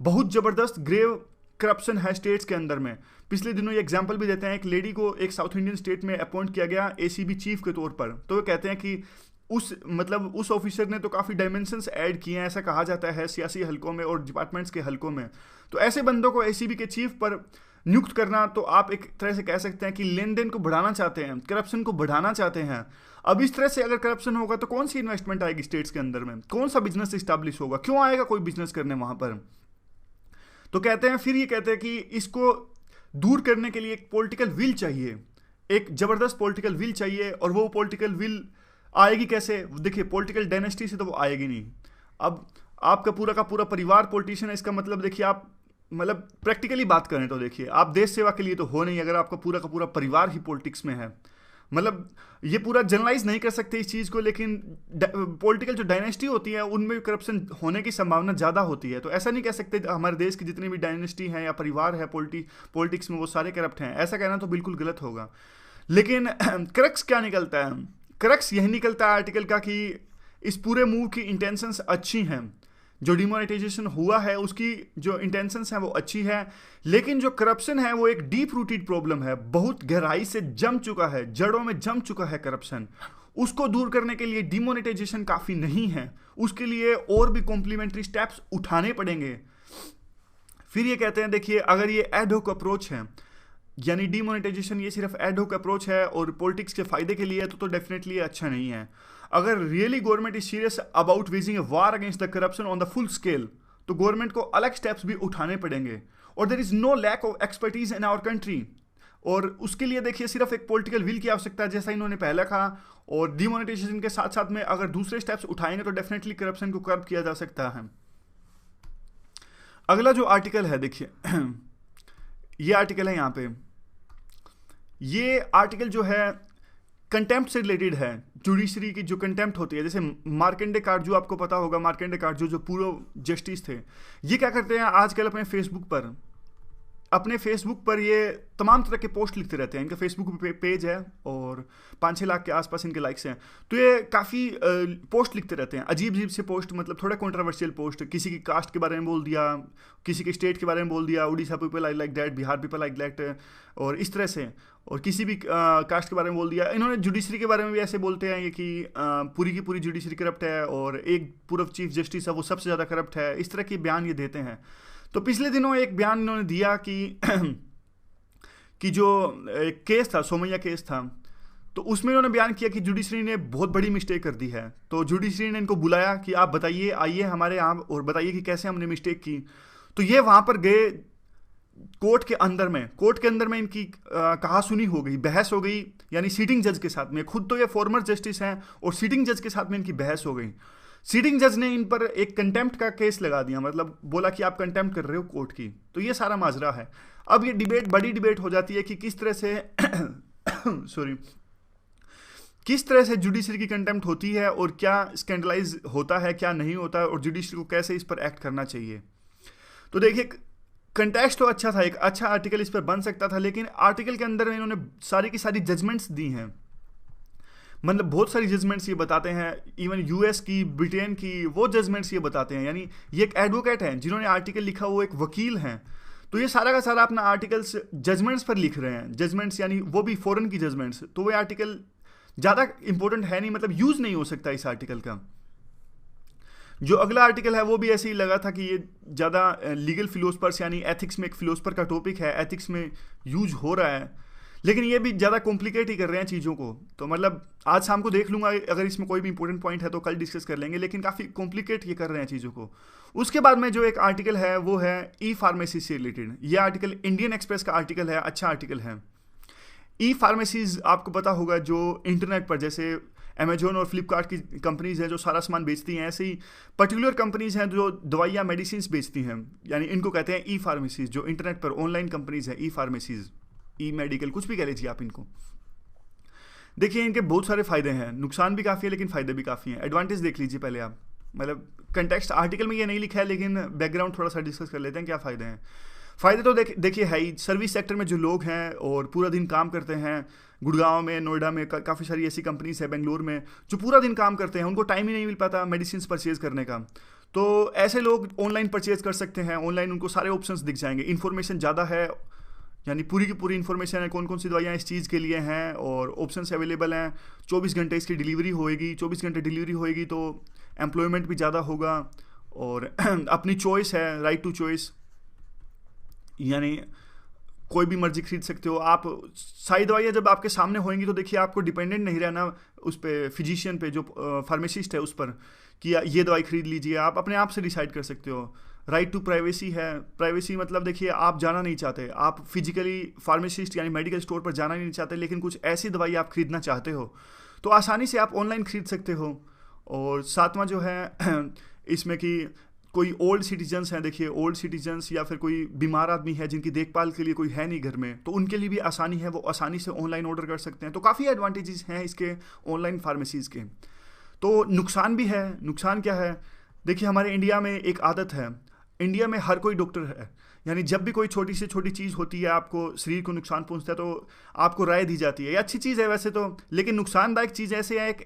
बहुत जबरदस्त ग्रेव करप्शन है स्टेट्स के अंदर में। पिछले दिनों ये एग्जांपल भी देते हैं, एक लेडी को एक साउथ इंडियन स्टेट में अपॉइंट किया गया एसीबी चीफ के तौर पर, तो वो कहते हैं कि उस ऑफिसर ने तो काफ़ी डायमेंशंस ऐड किए हैं, ऐसा कहा जाता है सियासी हलकों में और डिपार्टमेंट्स के हलकों में। तो ऐसे बंदों को एसीबी के चीफ पर नियुक्त करना, तो आप एक तरह से कह सकते हैं कि लेन देन को बढ़ाना चाहते हैं, करप्शन को बढ़ाना चाहते हैं। अब इस तरह से अगर करप्शन होगा तो कौन सी इन्वेस्टमेंट आएगी स्टेट्स के अंदर में, कौन सा बिजनेस इस्टेब्लिश होगा, क्यों आएगा कोई बिजनेस करने वहाँ पर? तो कहते हैं, फिर ये कहते हैं कि इसको दूर करने के लिए एक पॉलिटिकल विल चाहिए, एक जबरदस्त पॉलिटिकल विल चाहिए। और वो पॉलिटिकल विल आएगी कैसे? देखिए पॉलिटिकल डायनेस्टी से तो वो आएगी नहीं, अब आपका पूरा का पूरा परिवार पॉलिटिशियन है, इसका मतलब देखिए आप मतलब प्रैक्टिकली बात करें तो देखिए आप देश सेवा के लिए तो हो नहीं, अगर आपका पूरा का पूरा परिवार ही पॉलिटिक्स में है। मतलब ये पूरा जनरलाइज नहीं कर सकते इस चीज़ को, लेकिन पॉलिटिकल जो डायनेस्टी होती है उनमें करप्शन होने की संभावना ज़्यादा होती है। तो ऐसा नहीं कह सकते हमारे देश की जितनी भी डायनेस्टी हैं या परिवार है पॉलिटिक्स में वो सारे करप्ट हैं, ऐसा कहना तो बिल्कुल गलत होगा। लेकिन क्रक्स क्या निकलता है? क्रक्स यही निकलता है आर्टिकल का कि इस पूरे मूव की इंटेंशंस अच्छी हैं, जो डिमोनेटाइजेशन हुआ है उसकी जो इंटेंशंस हैं वो अच्छी है, लेकिन जो करप्शन है वो एक डीप रूटेड प्रॉब्लम है, बहुत गहराई से जम चुका है, जड़ों में जम चुका है करप्शन। उसको दूर करने के लिए डिमोनेटाइजेशन काफ़ी नहीं है, उसके लिए और भी कॉम्प्लीमेंट्री स्टेप्स उठाने पड़ेंगे। फिर ये कहते हैं देखिए अगर ये एडहोक अप्रोच है, यानी डिमोनेटाइजेशन ये सिर्फ एडहोक अप्रोच है और पॉलिटिक्स के फायदे के लिए है, तो डेफिनेटली अच्छा नहीं है। अगर really government is serious about waging a war against the corruption on the full scale, तो गवर्नमेंट को अलग स्टेप्स भी उठाने पड़ेंगे। और there is no lack of expertise in our country, और उसके लिए देखिए सिर्फ एक पॉलिटिकल विल की आवश्यकता है, जैसा इन्होंने पहले कहा। और डिमोनेटाइजेशन के साथ साथ में अगर दूसरे स्टेप्स उठाएंगे तो डेफिनेटली करप्शन को कर्ब किया जा सकता है। अगला जो आर्टिकल है देखिए ये आर्टिकल है यहाँ पे, ये आर्टिकल जो है कंटेम्प्ट से रिलेटेड है। जुडिशरी की जो कंटेम्प्ट होती है, जैसे मार्कंडे काटजू, आपको पता होगा मार्कंडे काटजू जो पूर्व जस्टिस थे, ये क्या करते हैं आजकल अपने फेसबुक पर ये तमाम तरह के पोस्ट लिखते रहते हैं। इनका फेसबुक पे पेज है और 5-6 लाख के आसपास इनके लाइक्स हैं। तो ये काफ़ी पोस्ट लिखते रहते हैं, अजीब अजीब से पोस्ट, मतलब थोड़ा कंट्रोवर्शियल पोस्ट, किसी की कास्ट के बारे में बोल दिया, किसी के स्टेट के बारे में बोल दिया, Orissa people I like that, Bihar people like that, और इस तरह से, और किसी भी कास्ट के बारे में बोल दिया। इन्होंने जुडिशरी के बारे में भी ऐसे बोलते हैं ये कि पूरी की पूरी जुडिशरी करप्ट है और एक पूर्व चीफ जस्टिस है वो सबसे ज़्यादा करप्ट है, इस तरह के बयान ये देते हैं। तो पिछले दिनों एक बयान इन्होंने दिया कि जो एक केस था, सोमैया केस था, तो उसमें इन्होंने बयान किया कि जुडिशरी ने बहुत बड़ी मिस्टेक कर दी है। तो जुडिशरी ने इनको बुलाया कि आप बताइए, आइए हमारे यहाँ और बताइए कि कैसे हमने मिस्टेक की। तो ये वहाँ पर गए कोर्ट के अंदर में इनकी कहा सुनी हो गई, बहस हो गई, यानी सीटिंग जज के साथ में। खुद तो ये फॉर्मर जस्टिस हैं और सीटिंग जज के साथ में इनकी बहस हो गई। सीटिंग जज ने इन पर एक कंटेम्प्ट का केस लगा दिया, मतलब बोला कि आप कंटेम्प्ट कर रहे हो कोर्ट की। तो ये सारा माजरा है। अब ये बड़ी डिबेट हो जाती है कि किस तरह से जुडिशरी की कंटेम्प्ट होती है और क्या स्कैंडलाइज होता है, क्या नहीं होता है, और जुडिशरी को कैसे इस पर एक्ट करना चाहिए। तो देखिए कंटेक्स्ट तो अच्छा था, एक अच्छा आर्टिकल इस पर बन सकता था, लेकिन आर्टिकल के अंदर इन्होंने सारी की सारी जजमेंट्स दी हैं। मतलब बहुत सारी जजमेंट्स ये बताते हैं, इवन यूएस की, ब्रिटेन की, वो जजमेंट्स ये बताते हैं। यानी ये एक एडवोकेट हैं जिन्होंने आर्टिकल लिखा, वो एक वकील हैं। तो ये सारा का सारा अपना आर्टिकल्स जजमेंट्स पर लिख रहे हैं। जजमेंट्स यानी वो भी फॉरेन की जजमेंट्स। तो वो आर्टिकल ज़्यादा इंपॉर्टेंट है नहीं, मतलब यूज़ नहीं हो सकता इस आर्टिकल का। जो अगला आर्टिकल है वो भी ऐसे ही लगा था कि ये ज़्यादा लीगल फिलोसफर्स यानी एथिक्स में एक फिलोसफर का टॉपिक है, एथिक्स में यूज हो रहा है, लेकिन ये भी ज़्यादा कॉम्प्लिकेट ही कर रहे हैं चीज़ों को। तो मतलब आज शाम को देख लूँगा, अगर इसमें कोई भी इंपॉर्टेंट पॉइंट है तो कल डिस्कस कर लेंगे, लेकिन काफ़ी कॉम्प्लिकेट ये कर रहे हैं चीज़ों को। उसके बाद में जो एक आर्टिकल है वो है ई फार्मेसी से रिलेटेड। ये आर्टिकल इंडियन एक्सप्रेस का आर्टिकल है, अच्छा आर्टिकल है। ई फार्मेसीज आपको पता होगा जो इंटरनेट पर, जैसे अमेजोन और फ्लिपकार्ट की कंपनीज हैं जो सारा सामान बेचती हैं, ऐसे ही पर्टिकुलर कंपनीज हैं जो दवाइयाँ मेडिसिन बेचती हैं, यानी इनको कहते हैं ई फार्मेसीज। जो इंटरनेट पर ऑनलाइन कंपनीज हैं, ई फार्मेसीज, ई मेडिकल, कुछ भी कह लीजिए आप इनको। देखिए इनके बहुत सारे फायदे हैं, नुकसान भी काफ़ी है लेकिन फ़ायदे भी काफ़ी हैं। एडवांटेज देख लीजिए पहले आप, मतलब कंटेक्स्ट आर्टिकल में ये नहीं लिखा है लेकिन बैकग्राउंड थोड़ा सा डिस्कस कर लेते हैं क्या फ़ायदे हैं। फ़ायदे तो देखिए है ही, सर्विस सेक्टर में जो लोग हैं और पूरा दिन काम करते हैं, गुड़गांव में, नोएडा में काफ़ी सारी ऐसी कंपनीज है, बेंगलुरु में, जो पूरा दिन काम करते हैं, उनको टाइम ही नहीं मिल पाता मेडिसिन परचेज़ करने का। तो ऐसे लोग ऑनलाइन परचेज़ कर सकते हैं, ऑनलाइन उनको सारे ऑप्शंस दिख जाएंगे, इन्फॉर्मेशन ज़्यादा है, यानी पूरी की पूरी इन्फॉर्मेशन है, कौन कौन सी दवाइयाँ इस चीज़ के लिए हैं और ऑप्शंस अवेलेबल हैं। 24 घंटे इसकी डिलीवरी होएगी, 24 घंटे डिलीवरी होएगी तो एम्प्लॉयमेंट भी ज़्यादा होगा, और अपनी चॉइस है, राइट टू चॉइस, यानी कोई भी मर्जी खरीद सकते हो आप। सारी दवाइयाँ जब आपके सामने होंगी तो देखिए आपको डिपेंडेंट नहीं रहना उस पर, फिजिशियन पे, जो फार्मासिस्ट है उस पर, कि ये दवाई खरीद लीजिए। आप अपने आप से डिसाइड कर सकते हो। राइट टू प्राइवेसी है। प्राइवेसी मतलब देखिए आप जाना नहीं चाहते, आप फिजिकली फार्मासिस्ट यानी मेडिकल स्टोर पर जाना नहीं चाहते, लेकिन कुछ ऐसी दवाई आप खरीदना चाहते हो तो आसानी से आप ऑनलाइन खरीद सकते हो। और सातवां जो है इसमें कि कोई ओल्ड सिटीजन्स हैं, देखिए ओल्ड सिटीजन्स या फिर कोई बीमार आदमी है जिनकी देखभाल के लिए कोई है नहीं घर में, तो उनके लिए भी आसानी है, वो आसानी से ऑनलाइन ऑर्डर कर सकते हैं। तो काफ़ी एडवांटेजेस हैं इसके ऑनलाइन फार्मेसीज़ के। तो नुकसान भी है। नुकसान क्या है? देखिए हमारे इंडिया में एक आदत है, इंडिया में हर कोई डॉक्टर है, यानी जब भी कोई छोटी से छोटी चीज़ होती है, आपको शरीर को नुकसान पहुंचता है, तो आपको राय दी जाती है। ये अच्छी चीज़ है वैसे तो, लेकिन नुकसानदायक चीज़ ऐसे है, एक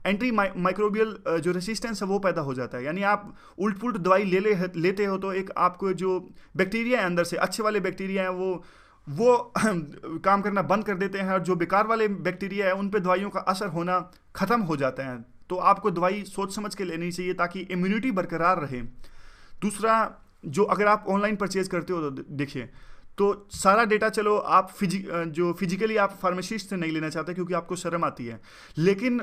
एंटी माइक्रोबियल जो रेसिस्टेंस है वो पैदा हो जाता है। यानी आप उल्ट पुल्ट दवाई लेते हो तो एक आपको जो बैक्टीरिया है अंदर से, अच्छे वाले बैक्टीरिया हैं वो काम करना बंद कर देते हैं, और जो बेकार वाले बैक्टीरिया है उन पे दवाइयों का असर होना ख़त्म हो जाता है। तो आपको दवाई सोच समझ के लेनी चाहिए ताकि इम्यूनिटी बरकरार रहे। दूसरा, जो अगर आप ऑनलाइन परचेज करते हो तो देखिए, तो सारा डेटा चलो आप फिजिकली आप फार्मासिस्ट से नहीं लेना चाहते क्योंकि आपको शर्म आती है, लेकिन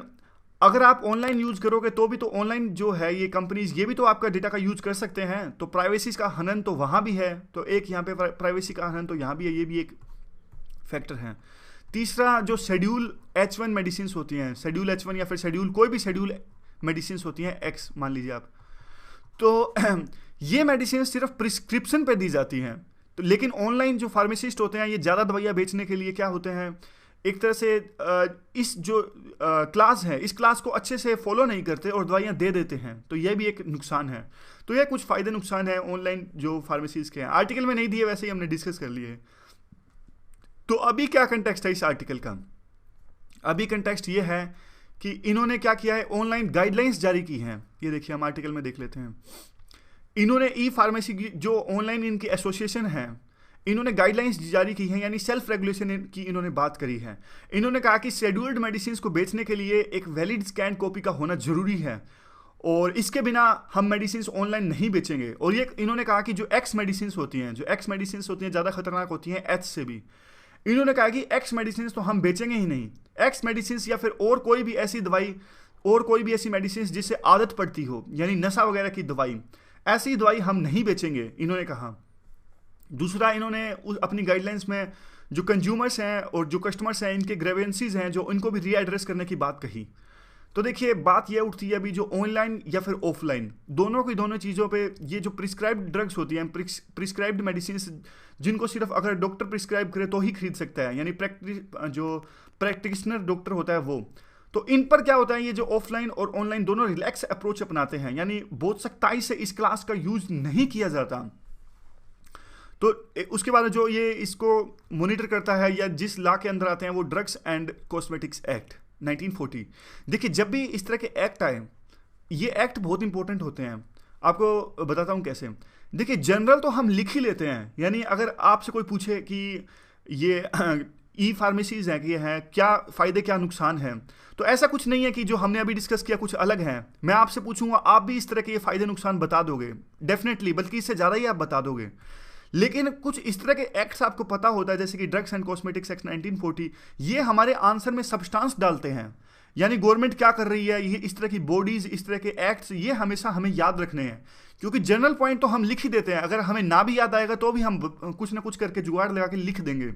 अगर आप ऑनलाइन यूज़ करोगे तो भी तो ऑनलाइन जो है ये कंपनीज ये भी तो आपका डेटा का यूज़ कर सकते हैं। तो प्राइवेसी का हनन तो वहाँ भी है, तो एक यहाँ पे प्राइवेसी का हनन तो यहाँ भी है, ये भी एक फैक्टर है। तीसरा, जो शेड्यूल H1 मेडिसिन होती हैं, शेड्यूल H1 या फिर शेड्यूल कोई भी शेड्यूल मेडिसिन होती हैं, X मान लीजिए आप, तो ये मेडिसिन सिर्फ प्रिस्क्रिप्शन पे दी जाती हैं। तो लेकिन ऑनलाइन जो फार्मासिस्ट होते हैं ये ज़्यादा दवाइयाँ बेचने के लिए क्या होते हैं, एक तरह से इस जो क्लास है इस क्लास को अच्छे से फॉलो नहीं करते और दवाइयाँ दे देते हैं। तो यह भी एक नुकसान है। तो यह कुछ फ़ायदे नुकसान है ऑनलाइन जो फार्मेसीज़ के हैं। आर्टिकल में नहीं दिए, वैसे ही हमने डिस्कस कर लिए। तो अभी क्या कंटेक्स्ट है इस आर्टिकल का? अभी कंटेक्स्ट ये है कि इन्होंने क्या किया है, ऑनलाइन गाइडलाइंस जारी की हैं। ये देखिए हम आर्टिकल में देख लेते हैं। इन्होंने ई फार्मेसी की जो ऑनलाइन इनकी एसोसिएशन है, इन्होंने गाइडलाइंस जारी की हैं, यानी सेल्फ रेगुलेशन की इन्होंने बात करी है। इन्होंने कहा कि शेड्यूल्ड मेडिसिन को बेचने के लिए एक वैलिड स्कैन कॉपी का होना जरूरी है, और इसके बिना हम मेडिसिन ऑनलाइन नहीं बेचेंगे। और ये इन्होंने कहा कि जो एक्स मेडिसिन होती हैं ज़्यादा खतरनाक होती हैं एच से भी। इन्होंने कहा कि एक्स मेडिसिन तो हम बेचेंगे ही नहीं। एक्स मेडिसिन या फिर और कोई भी ऐसी दवाई और कोई भी ऐसी मेडिसिन जिससे आदत पड़ती हो, यानी नशा वगैरह की दवाई, ऐसी दवाई हम नहीं बेचेंगे, इन्होंने कहा। दूसरा, इन्होंने अपनी गाइडलाइंस में जो कंज्यूमर्स हैं और जो कस्टमर्स हैं इनके ग्रेवेंसीज हैं जो इनको भी रीएड्रेस करने की बात कही। तो देखिए बात यह उठती है अभी जो ऑनलाइन या फिर ऑफलाइन दोनों की दोनों चीज़ों पे ये जो प्रिस्क्राइब्ड ड्रग्स होती हैं, प्रिस्क्राइब्ड मेडिसिन जिनको सिर्फ अगर डॉक्टर प्रिस्क्राइब करे तो ही खरीद सकता है, यानी जो प्रैक्टिशनर डॉक्टर होता है वो। तो इन पर क्या होता है, ये जो ऑफलाइन और ऑनलाइन दोनों रिलैक्स अप्रोच अपनाते हैं, यानी बहुत सख्ताई से इस क्लास का यूज नहीं किया जाता। तो उसके बाद जो ये इसको मॉनिटर करता है या जिस लॉ के अंदर आते हैं वो ड्रग्स एंड कॉस्मेटिक्स एक्ट 1940। देखिए जब भी इस तरह के एक्ट आए, ये एक्ट बहुत इंपॉर्टेंट होते हैं। आपको बताता हूँ कैसे। देखिए जनरल तो हम लिख ही लेते हैं, यानी अगर आपसे कोई पूछे कि ये ई फार्मेसीज हैं कि ये हैं, क्या फ़ायदे क्या नुकसान हैं, तो ऐसा कुछ नहीं है कि जो हमने अभी डिस्कस किया कुछ अलग है। मैं आपसे पूछूंगा आप भी इस तरह के ये फ़ायदे नुकसान बता दोगे डेफिनेटली, बल्कि इससे ज़्यादा ही आप बता दोगे। लेकिन कुछ इस तरह के एक्ट्स आपको पता होता है जैसे कि ड्रग्स एंड कॉस्मेटिक्स एक्ट 1940, ये हमारे आंसर में सब्सटेंस डालते हैं, यानी गवर्नमेंट क्या कर रही है, ये इस तरह की बॉडीज, इस तरह के एक्ट्स, ये हमेशा हमें याद रखने हैं। क्योंकि जनरल पॉइंट तो हम लिख ही देते हैं, अगर हमें ना भी याद आएगा तो भी हम कुछ ना कुछ करके जुगाड़ लगा के लिख देंगे।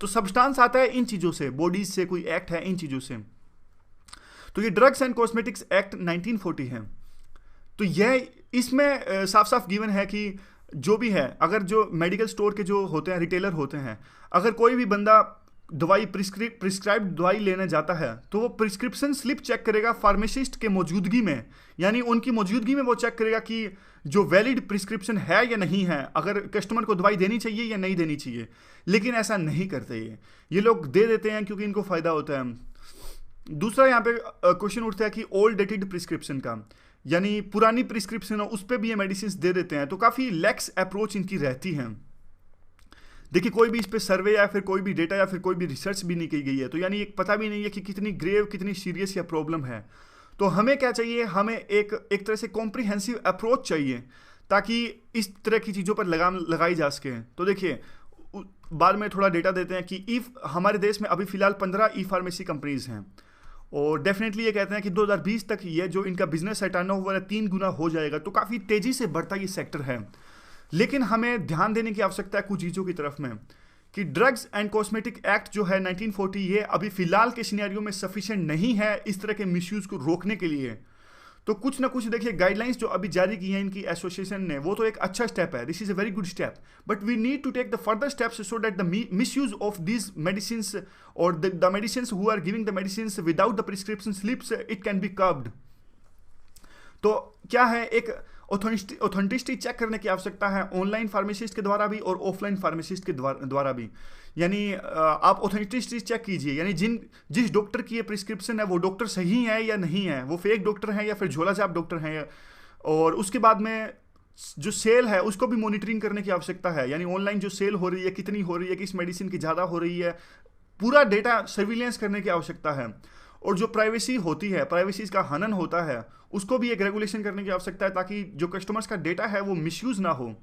तो सब्सटेंस आता है इन चीज़ों से, बॉडीज से, कोई एक्ट है इन चीज़ों से। तो ये ड्रग्स एंड कॉस्मेटिक्स एक्ट 1940 है। तो यह इसमें साफ साफ गिवन है कि जो भी है, अगर जो मेडिकल स्टोर के जो होते हैं, रिटेलर होते हैं, अगर कोई भी बंदा दवाई प्रिस्क्राइब्ड दवाई लेने जाता है तो वो प्रिस्क्रिप्शन स्लिप चेक करेगा फार्मासिस्ट के मौजूदगी में, यानी उनकी मौजूदगी में वो चेक करेगा कि जो वैलिड प्रिस्क्रिप्शन है या नहीं है, अगर कस्टमर को दवाई देनी चाहिए या नहीं देनी चाहिए। लेकिन ऐसा नहीं करते ये लोग दे देते हैं क्योंकि इनको फ़ायदा होता है। दूसरा यहाँ पे क्वेश्चन उठता है कि ओल्ड डेटेड प्रिस्क्रिप्शन का, यानी पुरानी प्रिस्क्रिप्शन हो उस पर भी ये मेडिसिन दे देते हैं। तो काफ़ी लैक्स अप्रोच इनकी रहती है। देखिए कोई भी इस पर सर्वे या फिर कोई भी डेटा या फिर कोई भी रिसर्च भी नहीं की गई है, तो यानी एक पता भी नहीं है कि कितनी ग्रेव, कितनी सीरियस या प्रॉब्लम है। तो हमें क्या चाहिए, हमें एक तरह से कॉम्प्रिहेंसिव अप्रोच चाहिए ताकि इस तरह की चीज़ों पर लगाम लगाई जा सके। तो देखिए बाद में थोड़ा डेटा देते हैं कि हमारे देश में अभी फ़िलहाल 15 ई फार्मेसी कंपनीज़ हैं, और डेफिनेटली ये कहते हैं कि 2020 तक ये जो इनका बिजनेस है टर्नओवर है 3 गुना हो जाएगा। तो काफ़ी तेज़ी से बढ़ता ये सेक्टर है। लेकिन हमें ध्यान देने की आवश्यकता है कुछ चीज़ों की तरफ में कि ड्रग्स एंड कॉस्मेटिक एक्ट जो है 1940 ये अभी फ़िलहाल के सिनेरियो में सफिशिएंट नहीं है इस तरह के मिसयूज़ को रोकने के लिए। तो कुछ ना कुछ देखिए, गाइडलाइंस जो अभी जारी की हैं इनकी एसोसिएशन ने, वो तो एक अच्छा स्टेप है, this is a very good step, but we need to take the further steps so that the misuse of these medicine और the medicine who are giving the medicine without the prescription slips it can be curbed. तो क्या है, एक ऑथेंटिसिटी चेक करने की आवश्यकता है ऑनलाइन फार्मासिस्ट के द्वारा भी और ऑफलाइन फार्मासिस्ट के द्वारा भी। यानी आप ऑथेंटिसिटी चेक कीजिए, यानी जिस डॉक्टर की ये प्रिस्क्रिप्शन है वो डॉक्टर सही है या नहीं है, वो फेक डॉक्टर है या फिर झोलाछाप डॉक्टर है। और उसके बाद में जो सेल है उसको भी मॉनिटरिंग करने की आवश्यकता है, यानी ऑनलाइन जो सेल हो रही है कितनी हो रही है, किस मेडिसिन की ज़्यादा हो रही है, पूरा डेटा सर्विलेंस करने की आवश्यकता है। और जो प्राइवेसी होती है, प्राइवेसी का हनन होता है, उसको भी एक रेगुलेशन करने की आवश्यकता है ताकि जो कस्टमर्स का डेटा है वो मिसयूज ना हो।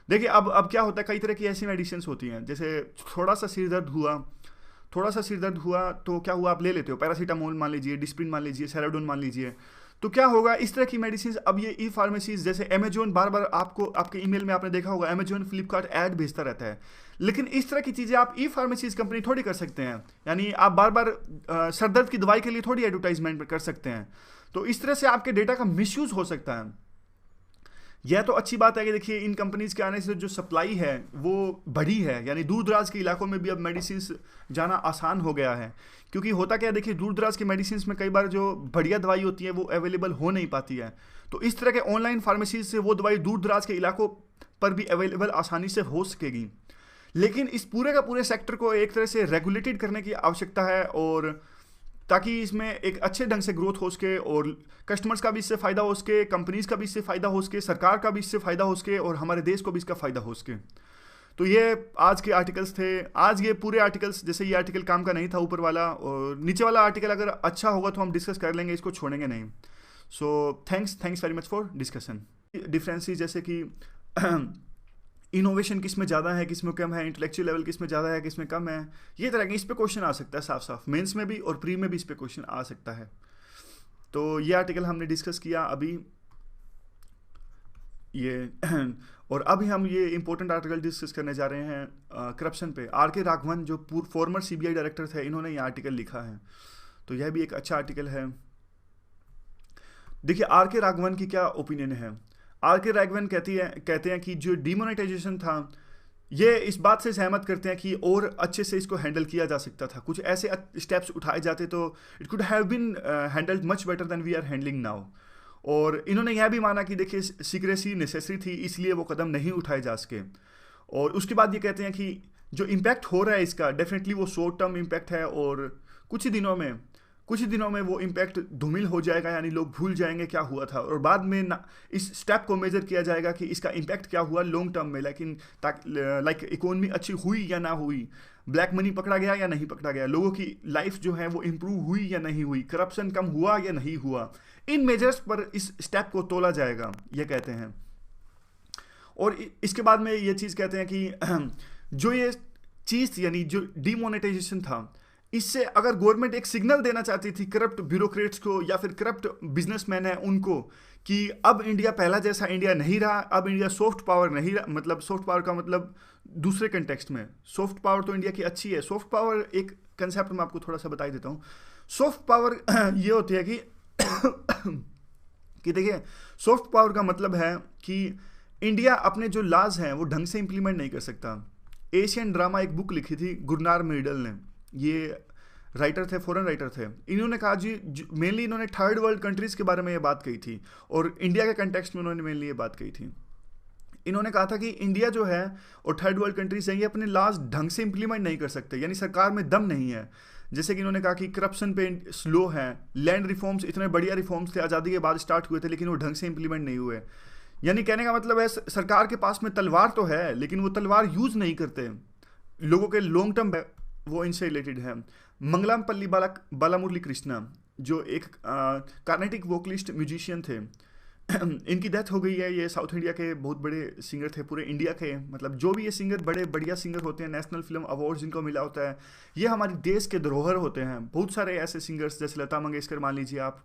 देखिए अब क्या होता है, कई तरह की ऐसी मेडिसिन होती हैं, जैसे थोड़ा सा सिर दर्द हुआ तो क्या हुआ, आप ले लेते हो पैरासीटामोल मान लीजिए, डिस्प्रिन मान लीजिए, सेराडोन मान लीजिए। तो क्या होगा, इस तरह की मेडिसिन अब ये ई फार्मेसीज जैसे अमेजोन बार बार आपको आपके ईमेल में आपने देखा होगा अमेजोन फ्लिपकार्ट ऐड भेजता रहता है, लेकिन इस तरह की चीज़ें आप ई फार्मेसीज कंपनी थोड़ी कर सकते हैं। यानी आप बार बार सर दर्द की दवाई के लिए थोड़ी एडवर्टाइजमेंट कर सकते हैं। तो इस तरह से आपके डेटा का मिसयूज हो सकता है। यह तो अच्छी बात है कि देखिए इन कंपनीज के आने से जो सप्लाई है वो बढ़ी है, यानी दूर दराज के इलाकों में भी अब मेडिसिन जाना आसान हो गया है। क्योंकि होता क्या है, देखिए दूर दराज के मेडिसिन में कई बार जो बढ़िया दवाई होती है वो अवेलेबल हो नहीं पाती है। तो इस तरह के ऑनलाइन फार्मेसी से वो दवाई दूर दराज के इलाकों पर भी अवेलेबल आसानी से हो सकेगी। लेकिन इस पूरे का पूरे सेक्टर को एक तरह से रेगुलेटेड करने की आवश्यकता है, और ताकि इसमें एक अच्छे ढंग से ग्रोथ हो सके और कस्टमर्स का भी इससे फ़ायदा हो सके, कंपनीज का भी इससे फ़ायदा हो सके, सरकार का भी इससे फ़ायदा हो सके और हमारे देश को भी इसका फ़ायदा हो सके। तो ये आज के आर्टिकल्स थे। आज ये पूरे आर्टिकल्स, जैसे ये आर्टिकल काम का नहीं था ऊपर वाला, और नीचे वाला आर्टिकल अगर अच्छा होगा तो हम डिस्कस कर लेंगे, इसको छोड़ेंगे नहीं। So thanks very much for discussion. Differences जैसे कि इनोवेशन किस में ज़्यादा है, किस में कम है, इंटेलेक्चुअल लेवल किस में ज़्यादा है, किस में कम है, ये तरह के इस पे क्वेश्चन आ सकता है साफ साफ, मेंस में भी और प्री में भी इस पे क्वेश्चन आ सकता है। तो ये आर्टिकल हमने डिस्कस किया अभी ये और अभी हम ये इंपॉर्टेंट आर्टिकल डिस्कस करने जा रहे हैं करप्शन पे। आर के राघवन जो फॉर्मर सीबीआई डायरेक्टर थे, इन्होंने ये आर्टिकल लिखा है, तो यह भी एक अच्छा आर्टिकल है। देखिए आर के राघवन की क्या ओपिनियन है। आर के राघवन कहते हैं कि जो डिमोनेटाइजेशन था, ये इस बात से सहमत करते हैं कि और अच्छे से इसको हैंडल किया जा सकता था, कुछ ऐसे स्टेप्स उठाए जाते तो it could have been handled much better than we are handling now. और इन्होंने यह भी माना कि देखिए सीक्रेसी नेसेसरी थी, इसलिए वो कदम नहीं उठाए जा सके। और उसके बाद ये कहते हैं कि जो इम्पैक्ट हो रहा है इसका, डेफिनेटली वो शॉर्ट टर्म इम्पैक्ट है और कुछ ही दिनों में वो इम्पैक्ट धूमिल हो जाएगा, यानी लोग भूल जाएंगे क्या हुआ था, और बाद में इस स्टेप को मेजर किया जाएगा कि इसका इम्पैक्ट क्या हुआ लॉन्ग टर्म में। लेकिन लाइक इकोनॉमी अच्छी हुई या ना हुई, ब्लैक मनी पकड़ा गया या नहीं पकड़ा गया, लोगों की लाइफ जो है वो इम्प्रूव हुई या नहीं हुई, करप्शन कम हुआ या नहीं हुआ, इन मेजर्स पर इस स्टेप को तोला जाएगा, ये कहते हैं। और इसके बाद में ये चीज़ कहते हैं कि जो ये चीज़ यानी जो डिमोनेटाइजेशन था, इससे अगर गवर्नमेंट एक सिग्नल देना चाहती थी करप्ट ब्यूरोक्रेट्स को या फिर करप्ट बिजनेसमैन है उनको कि अब इंडिया पहला जैसा इंडिया नहीं रहा, अब इंडिया सॉफ्ट पावर नहीं रहा, मतलब सॉफ्ट पावर का मतलब दूसरे कंटेक्स्ट में, सॉफ्ट पावर तो इंडिया की अच्छी है। सॉफ्ट पावर एक कंसेप्ट मैं आपको थोड़ा सा बता देता हूँ। सॉफ्ट पावर ये होती है कि देखिए सॉफ्ट पावर का मतलब है कि इंडिया अपने जो लॉज हैं वो ढंग से इंप्लीमेंट नहीं कर सकता। एशियन ड्रामा एक बुक लिखी थी गुरनार मिडल ने, ये राइटर थे, फॉरेन राइटर थे। इन्होंने कहा जी मेनली इन्होंने थर्ड वर्ल्ड कंट्रीज़ के बारे में ये बात कही थी और इंडिया के कंटेक्स्ट में उन्होंने मेनली ये बात कही थी। इन्होंने कहा था कि इंडिया जो है और थर्ड वर्ल्ड कंट्रीज हैं ये अपने लॉज ढंग से इंप्लीमेंट नहीं कर सकते, यानी सरकार में दम नहीं है। जैसे कि इन्होंने कहा कि करप्शन पे स्लो है, लैंड रिफॉर्म्स इतने बढ़िया रिफॉर्म्स थे आज़ादी के बाद स्टार्ट हुए थे लेकिन वो ढंग से इंप्लीमेंट नहीं हुए। यानी कहने का मतलब है सरकार के पास में तलवार तो है लेकिन वो तलवार यूज़ नहीं करते, लोगों के लॉन्ग टर्म वो इनसे रिलेटेड है। मंगलमपल्ली बालामुरली कृष्णा जो एक कार्नेटिक वोकलिस्ट म्यूजिशियन थे, इनकी डेथ हो गई है। ये साउथ इंडिया के बहुत बड़े सिंगर थे, पूरे इंडिया के, मतलब जो भी ये सिंगर बड़े बढ़िया सिंगर होते हैं, नेशनल फिल्म अवार्ड्स जिनको मिला होता है, ये हमारे देश के धरोहर होते हैं। बहुत सारे ऐसे सिंगर्स जैसे लता मंगेशकर मान लीजिए आप,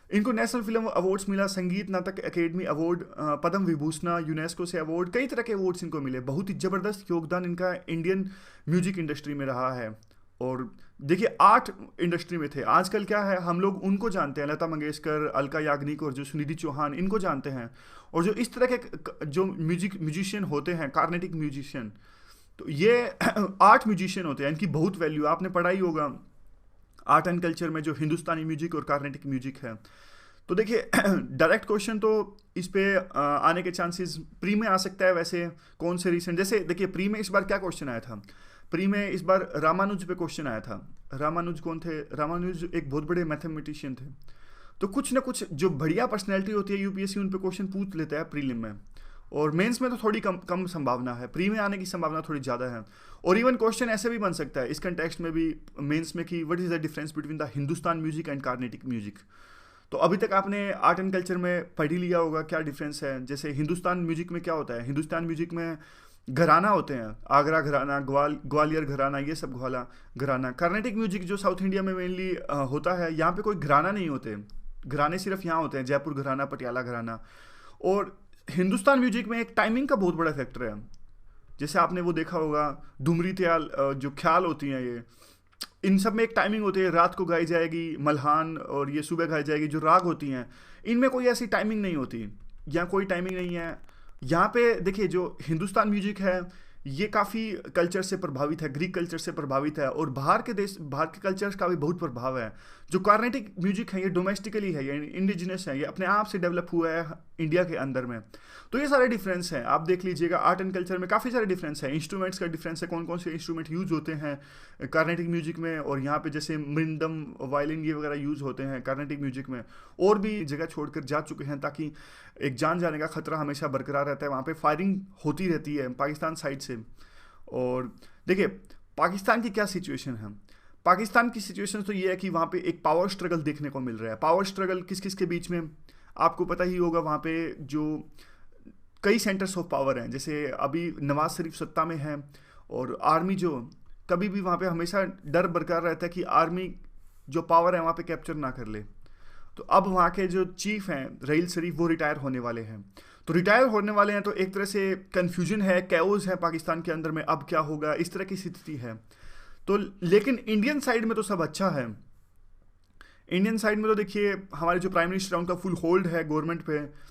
इनको नेशनल फिल्म अवार्ड्स मिला, संगीत नाटक academy award, Padma Vibhushan, UNESCO से अवार्ड, कई तरह के अवार्ड्स इनको मिले। बहुत ही ज़बरदस्त योगदान इनका इंडियन म्यूजिक इंडस्ट्री में रहा है और देखिए आर्ट इंडस्ट्री में थे। आजकल क्या है, हम लोग उनको जानते हैं, लता मंगेशकर, अलका याग्निक और जो सुनिधि चौहान, इनको जानते हैं। और जो इस तरह के जो म्यूजिशियन होते हैं, कार्नेटिक म्यूजिशियन, तो ये आर्ट म्यूजिशियन होते हैं, इनकी बहुत वैल्यू, आपने पढ़ा ही होगा आर्ट एंड कल्चर में, जो हिंदुस्तानी म्यूजिक और कार्नेटिक म्यूजिक है। तो देखिए डायरेक्ट क्वेश्चन तो इस पे आने के चांसेस प्री में आ सकता है। वैसे कौन से रिसेंट, जैसे देखिए प्री में इस बार क्या क्वेश्चन आया था, प्री में इस बार रामानुज पे क्वेश्चन आया था। रामानुज कौन थे? रामानुज एक बहुत बड़े मैथमेटिशियन थे। तो कुछ ना कुछ जो बढ़िया पर्सनैलिटी होती है यूपीएससी उन पे क्वेश्चन पूछ लेता है प्रीलिम में, और मेंस में तो थोड़ी कम संभावना है, प्री में आने की संभावना थोड़ी ज़्यादा है। और इवन क्वेश्चन ऐसे भी बन सकता है इस कंटेक्स्ट में भी मेंस में कि what is the difference between the Hindustan music and Carnatic music. तो अभी तक आपने आर्ट एंड कल्चर में पढ़ ही लिया होगा क्या डिफरेंस है। जैसे हिंदुस्तान म्यूजिक में क्या होता है, हिंदुस्तान म्यूजिक में घराना होते हैं, आगरा घराना, ग्वालियर घराना, ये सब घराना। कार्नेटिक म्यूजिक जो साउथ इंडिया में मेनली होता है, यहाँ पे कोई घराना नहीं होते, घराने सिर्फ यहाँ होते हैं, जयपुर घराना, पटियाला घराना। और हिंदुस्तान म्यूजिक में एक टाइमिंग का बहुत बड़ा फैक्टर है। जैसे आपने वो देखा होगा धुमरी त्याल, जो ख्याल होती हैं, ये इन सब में एक टाइमिंग होती है, रात को गाई जाएगी मल्हान और ये सुबह गाई जाएगी। जो राग होती हैं इनमें कोई ऐसी टाइमिंग नहीं होती, यहाँ कोई टाइमिंग नहीं है। यहाँ पे देखिए जो हिंदुस्तान म्यूजिक है ये काफ़ी कल्चर से प्रभावित है, ग्रीक कल्चर से प्रभावित है, और बाहर के कल्चर्स का भी बहुत प्रभाव है। जो कार्नेटिक म्यूजिक है ये डोमेस्टिकली है, ये इंडिजिनस है, ये अपने आप से डेवलप हुआ है इंडिया के अंदर में। तो ये सारे डिफरेंस हैं, आप देख लीजिएगा आर्ट एंड कल्चर में काफ़ी सारे डिफरेंस है। इंस्ट्रूमेंट्स का डिफरेंस है, कौन कौन से इंस्ट्रूमेंट यूज़ होते हैं कार्नेटिक म्यूजिक में, और यहाँ पे जैसे मृदंगम, वायलिन, ये वगैरह यूज़ होते हैं कार्नेटिक म्यूजिक में। और भी जगह छोड़कर जा चुके हैं ताकि एक जान जाने का खतरा हमेशा बरकरार रहता है। वहाँ पे फायरिंग होती रहती है पाकिस्तान साइड से। और देखिए पाकिस्तान की क्या सिचुएशन है, पाकिस्तान की सिचुएशन तो ये है कि वहाँ पे एक पावर स्ट्रगल देखने को मिल रहा है। पावर स्ट्रगल किस किस के बीच में, आपको पता ही होगा, वहाँ पे जो कई सेंटर्स ऑफ पावर हैं। जैसे अभी नवाज शरीफ सत्ता में है, और आर्मी जो कभी भी वहाँ पे हमेशा डर बरकरार रहता है कि आर्मी जो पावर है वहाँ पे कैप्चर ना कर ले। तो अब वहाँ के जो चीफ हैं रहील शरीफ, वो रिटायर होने वाले हैं। तो रिटायर होने वाले हैं तो एक तरह से कन्फ्यूजन है, कैओस है पाकिस्तान के अंदर में, अब क्या होगा, इस तरह की स्थिति है। तो लेकिन इंडियन साइड में तो सब अच्छा है। इंडियन साइड में तो देखिए हमारे जो प्राइम मिनिस्टर हैं उनका फुल होल्ड है गवर्नमेंट पे,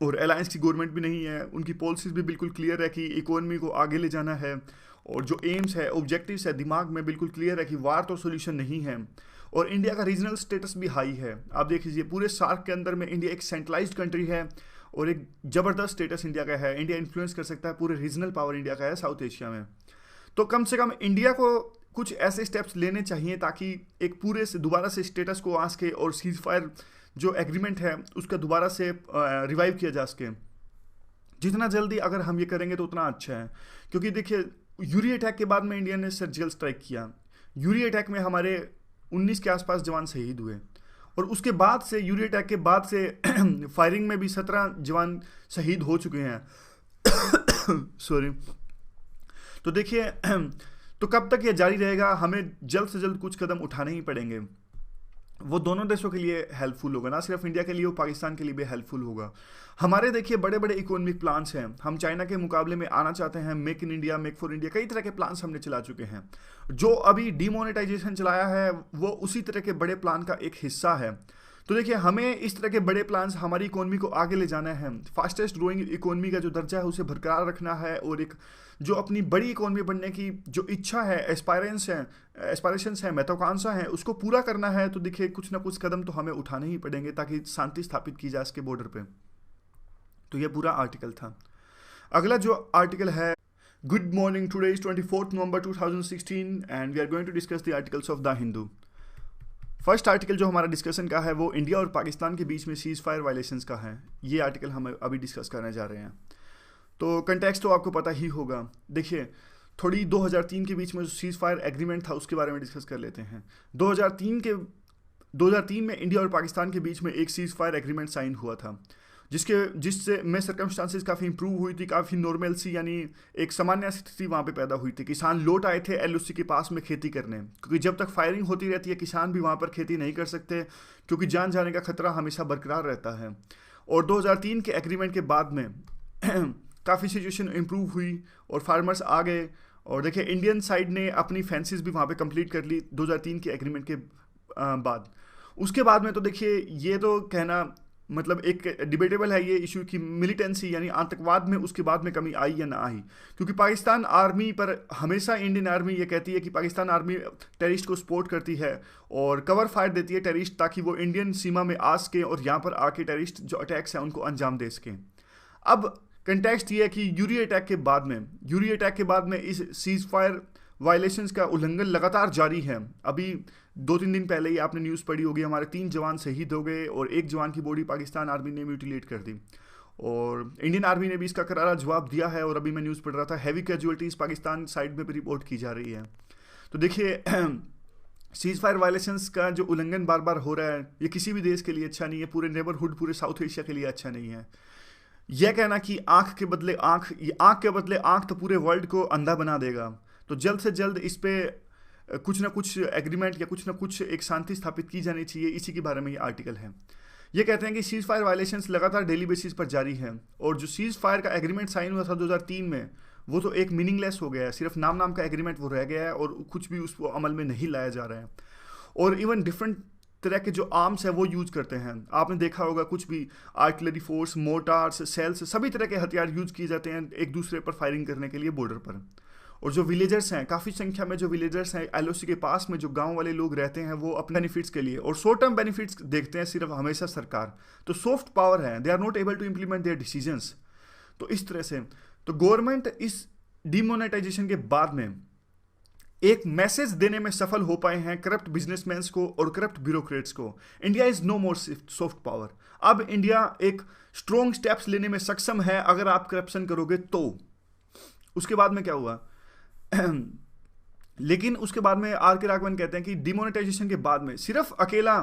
और अलायंस की गवर्नमेंट भी नहीं है। उनकी पॉलिसीज भी बिल्कुल क्लियर है कि इकोनॉमी को आगे ले जाना है, और जो एम्स है, ऑब्जेक्टिव्स है, दिमाग में बिल्कुल क्लियर है कि वार तो सोल्यूशन नहीं है। और इंडिया का रीजनल स्टेटस भी हाई है। आप देख लीजिए पूरे सार्क के अंदर में इंडिया एक सेंट्रलाइज्ड कंट्री है, और एक ज़बरदस्त स्टेटस इंडिया का है। इंडिया इन्फ्लुएंस कर सकता है, पूरे रीजनल पावर इंडिया का है साउथ एशिया में। तो कम से कम इंडिया को कुछ ऐसे स्टेप्स लेने चाहिए ताकि एक पूरे से दोबारा से स्टेटस को आ सके, और सीज फायर जो एग्रीमेंट है उसका दोबारा से रिवाइव किया जा सके। जितना जल्दी अगर हम ये करेंगे तो उतना अच्छा है। क्योंकि देखिए यूरी अटैक के बाद में इंडिया ने सर्जिकल स्ट्राइक किया, यूरी अटैक में हमारे 19 के आसपास जवान शहीद हुए, और उसके बाद से यूरी अटैक के बाद से फायरिंग में भी 17 जवान शहीद हो चुके हैं सॉरी। तो देखिए तो कब तक ये जारी रहेगा, हमें जल्द से जल्द कुछ कदम उठाने ही पड़ेंगे। वो दोनों देशों के लिए हेल्पफुल होगा, ना सिर्फ इंडिया के लिए, वो पाकिस्तान के लिए भी हेल्पफुल होगा। हमारे देखिए बड़े बड़े इकोनॉमिक प्लान्स हैं, हम चाइना के मुकाबले में आना चाहते हैं, make in India, make for India, कई तरह के प्लान्स हमने चला चुके हैं। जो अभी डीमोनेटाइजेशन चलाया है वो उसी तरह के बड़े प्लान का एक हिस्सा है। तो देखिए हमें इस तरह के बड़े प्लान्स हमारी इकोनॉमी को आगे ले जाना है, फास्टेस्ट ग्रोइंग इकोनॉमी का जो दर्जा है उसे बरकरार रखना है, और एक जो अपनी बड़ी इकोनॉमी बनने की जो इच्छा है, एस्पायरेशंस हैं, महत्वाकांक्षा हैं, उसको पूरा करना है। तो देखिए कुछ ना कुछ कदम तो हमें उठाने ही पड़ेंगे ताकि शांति स्थापित की जा सके बॉर्डर पे। तो ये पूरा आर्टिकल था। अगला जो आर्टिकल है, good morning, today is 24 November 2016 and we are going to discuss the articles of the Hindu. First article जो हमारा डिस्कशन का है वो इंडिया और पाकिस्तान के बीच में सीज फायर वायलेशंस का है। ये आर्टिकल हम अभी डिस्कस करने जा रहे हैं। तो कंटेक्स्ट तो आपको पता ही होगा। देखिए थोड़ी 2003 के बीच में जो सीज फायर एग्रीमेंट था उसके बारे में डिस्कस कर लेते हैं। 2003 में इंडिया और पाकिस्तान के बीच में एक सीज फायर एग्रीमेंट साइन हुआ था, जिससे में सर्कमस्टांसेस काफ़ी इंप्रूव हुई थी, काफ़ी नॉर्मल सी, यानी एक सामान्य स्थिति वहाँ पे पैदा हुई थी। किसान लौट आए थे एलओसी के पास में खेती करने, क्योंकि जब तक फायरिंग होती रहती है किसान भी वहाँ पर खेती नहीं कर सकते, क्योंकि जान जाने का खतरा हमेशा बरकरार रहता है। और 2003 के एग्रीमेंट के बाद में काफ़ी सिचुएशन इम्प्रूव हुई और फार्मर्स आ गए, और देखिए इंडियन साइड ने अपनी फैंसीज भी वहाँ पे कंप्लीट कर ली 2003 के एग्रीमेंट के बाद। उसके बाद में तो देखिए ये तो कहना मतलब एक डिबेटेबल है ये इशू कि मिलिटेंसी यानी आतंकवाद में उसके बाद में कमी आई या ना आई, क्योंकि पाकिस्तान आर्मी पर हमेशा इंडियन आर्मी ये कहती है कि पाकिस्तान आर्मी टेररिस्ट को सपोर्ट करती है और कवर फायर देती है टेररिस्ट, ताकि वो इंडियन सीमा में आ सकें और यहाँ पर आके टेररिस्ट जो अटैक्स हैं उनको अंजाम दे सकें। अब कंटेक्स्ट ये है कि यूरी अटैक के बाद में इस सीज फायर वायलेशंस का उल्लंघन लगातार जारी है। अभी 2-3 दिन पहले ही आपने न्यूज़ पढ़ी होगी, हमारे 3 जवान शहीद हो गए और 1 जवान की बॉडी पाकिस्तान आर्मी ने म्यूटिलेट कर दी और इंडियन आर्मी ने भी इसका करारा जवाब दिया है। और अभी मैं न्यूज़ पढ़ रहा था, हैवी कैजुअलिटीज़ पाकिस्तान साइड में भी रिपोर्ट की जा रही है। तो देखिए सीज फायर वायलेशंस का जो उल्लंघन बार बार हो रहा है ये किसी भी देश के लिए अच्छा नहीं है, पूरे नेबरहुड पूरे साउथ एशिया के लिए अच्छा नहीं है। यह कहना कि आंख के बदले आंख तो पूरे वर्ल्ड को अंधा बना देगा, तो जल्द से जल्द इस पे कुछ ना कुछ एग्रीमेंट या कुछ ना कुछ एक शांति स्थापित की जानी चाहिए। इसी के बारे में ये आर्टिकल है। ये कहते हैं कि सीज फायर वायलेशंस लगातार डेली बेसिस पर जारी है और जो सीज फायर का एग्रीमेंट साइन हुआ था 2003 में वो तो एक मीनिंगलेस हो गया है, सिर्फ नाम का एग्रीमेंट वो रह गया है और कुछ भी उसको अमल में नहीं लाया जा रहा है। और इवन डिफरेंट तरह के जो आर्म्स है वो यूज करते हैं, आपने देखा होगा कुछ भी आर्टिलरी फोर्स, मोटार्स, सेल्स, सभी तरह के हथियार यूज किए जाते हैं एक दूसरे पर फायरिंग करने के लिए बॉर्डर पर। और जो विलेजर्स हैं, काफ़ी संख्या में जो विलेजर्स हैं एलओसी के पास में, जो गांव वाले लोग रहते हैं, वो अपने बेनिफिट्स के लिए और शॉर्ट टर्म बेनिफिट्स देखते हैं सिर्फ हमेशा सरकार, तो सॉफ्ट पावर है, they are not able to implement their decisions. तो इस तरह से तो गवर्नमेंट इस डिमोनेटाइजेशन के बाद में एक मैसेज देने में सफल हो पाए हैं करप्ट बिजनेसमैन को और करप्ट ब्यूरोक्रेट्स को। India is no more soft power. अब इंडिया एक स्ट्रॉन्ग स्टेप्स लेने में सक्षम है अगर आप करप्शन करोगे तो। उसके बाद में क्या हुआ लेकिन उसके बाद में आर के राघवन कहते हैं कि डिमोनेटाइजेशन के बाद में सिर्फ अकेला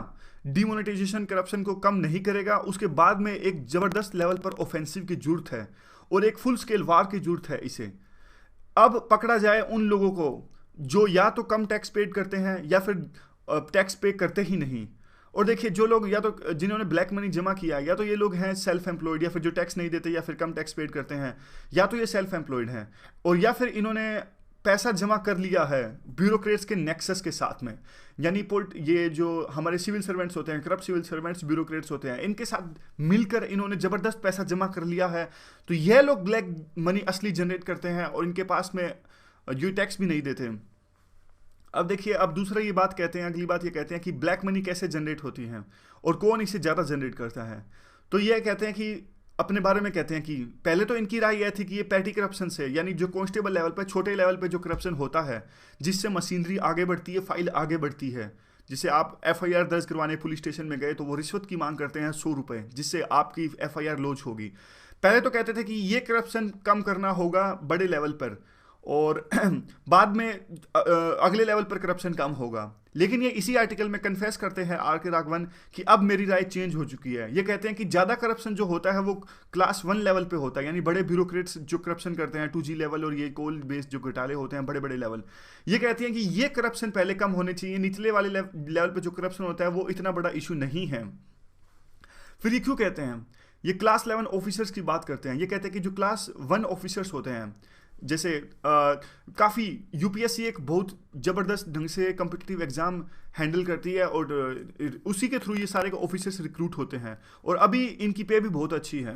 डिमोनेटाइजेशन करप्शन को कम नहीं करेगा, उसके बाद में एक जबरदस्त लेवल पर ऑफेंसिव की जरूरत है और एक फुल स्केल वार की जरूरत है। इसे अब पकड़ा जाए उन लोगों को जो या तो कम टैक्स पेड करते हैं या फिर टैक्स पे करते ही नहीं। और देखिए जो लोग या तो जिन्होंने ब्लैक मनी जमा किया, या तो ये लोग हैं सेल्फ एम्प्लॉयड, या फिर जो टैक्स नहीं देते या फिर कम टैक्स पेड करते हैं, या तो ये सेल्फ एम्प्लॉयड हैं, और या फिर इन्होंने पैसा जमा कर लिया है ब्यूरोक्रेट्स के नेक्सस के साथ में, यानी ये जो हमारे सिविल सर्वेंट्स होते हैं, करप्ट सिविल सर्वेंट्स ब्यूरोक्रेट्स होते हैं, इनके साथ मिलकर इन्होंने जबरदस्त पैसा जमा कर लिया है। तो यह लोग ब्लैक मनी असली जनरेट करते हैं और इनके पास में ये टैक्स भी नहीं देते। अब देखिए, अब दूसरा ये बात कहते हैं, अगली बात ये कहते हैं कि ब्लैक मनी कैसे जनरेट होती है और कौन इसे ज़्यादा जनरेट करता है। तो ये कहते हैं कि अपने बारे में कहते हैं कि पहले तो इनकी राय यह थी कि ये पैटी करप्शन से, यानी जो कांस्टेबल लेवल पर, छोटे लेवल पर जो करप्शन होता है जिससे मशीनरी आगे बढ़ती है, फाइल आगे बढ़ती है, जिसे आप एफआईआर दर्ज करवाने पुलिस स्टेशन में गए तो वो रिश्वत की मांग करते हैं 100 रुपये, जिससे आपकी एफआईआर लॉन्च होगी। पहले तो कहते थे कि ये करप्शन कम करना होगा बड़े लेवल पर और बाद में अगले लेवल पर करप्शन कम होगा। लेकिन ये इसी आर्टिकल में कन्फेस करते हैं आर के राघवन कि अब मेरी राय चेंज हो चुकी है। ये कहते हैं कि ज़्यादा करप्शन जो होता है वो क्लास 1 लेवल पे होता है, यानी बड़े ब्यूरोक्रेट्स जो करप्शन करते हैं 2G लेवल और ये कोल बेस्ड जो घोटाले होते हैं बड़े बड़े लेवल। ये कहती हैं कि ये करप्शन पहले कम होने चाहिए, निचले वाले लेवल पर जो करप्शन होता है वो इतना बड़ा इशू नहीं है। फिर ये क्यों कहते हैं? ये क्लास 11 ऑफिसर्स की बात करते हैं। ये कहते हैं कि जो क्लास 1 ऑफिसर्स होते हैं, जैसे काफ़ी यूपीएससी एक बहुत ज़बरदस्त ढंग से कम्पिटिटिव एग्ज़ाम हैंडल करती है और उसी के थ्रू ये सारे ऑफिसर्स रिक्रूट होते हैं और अभी इनकी पे भी बहुत अच्छी है।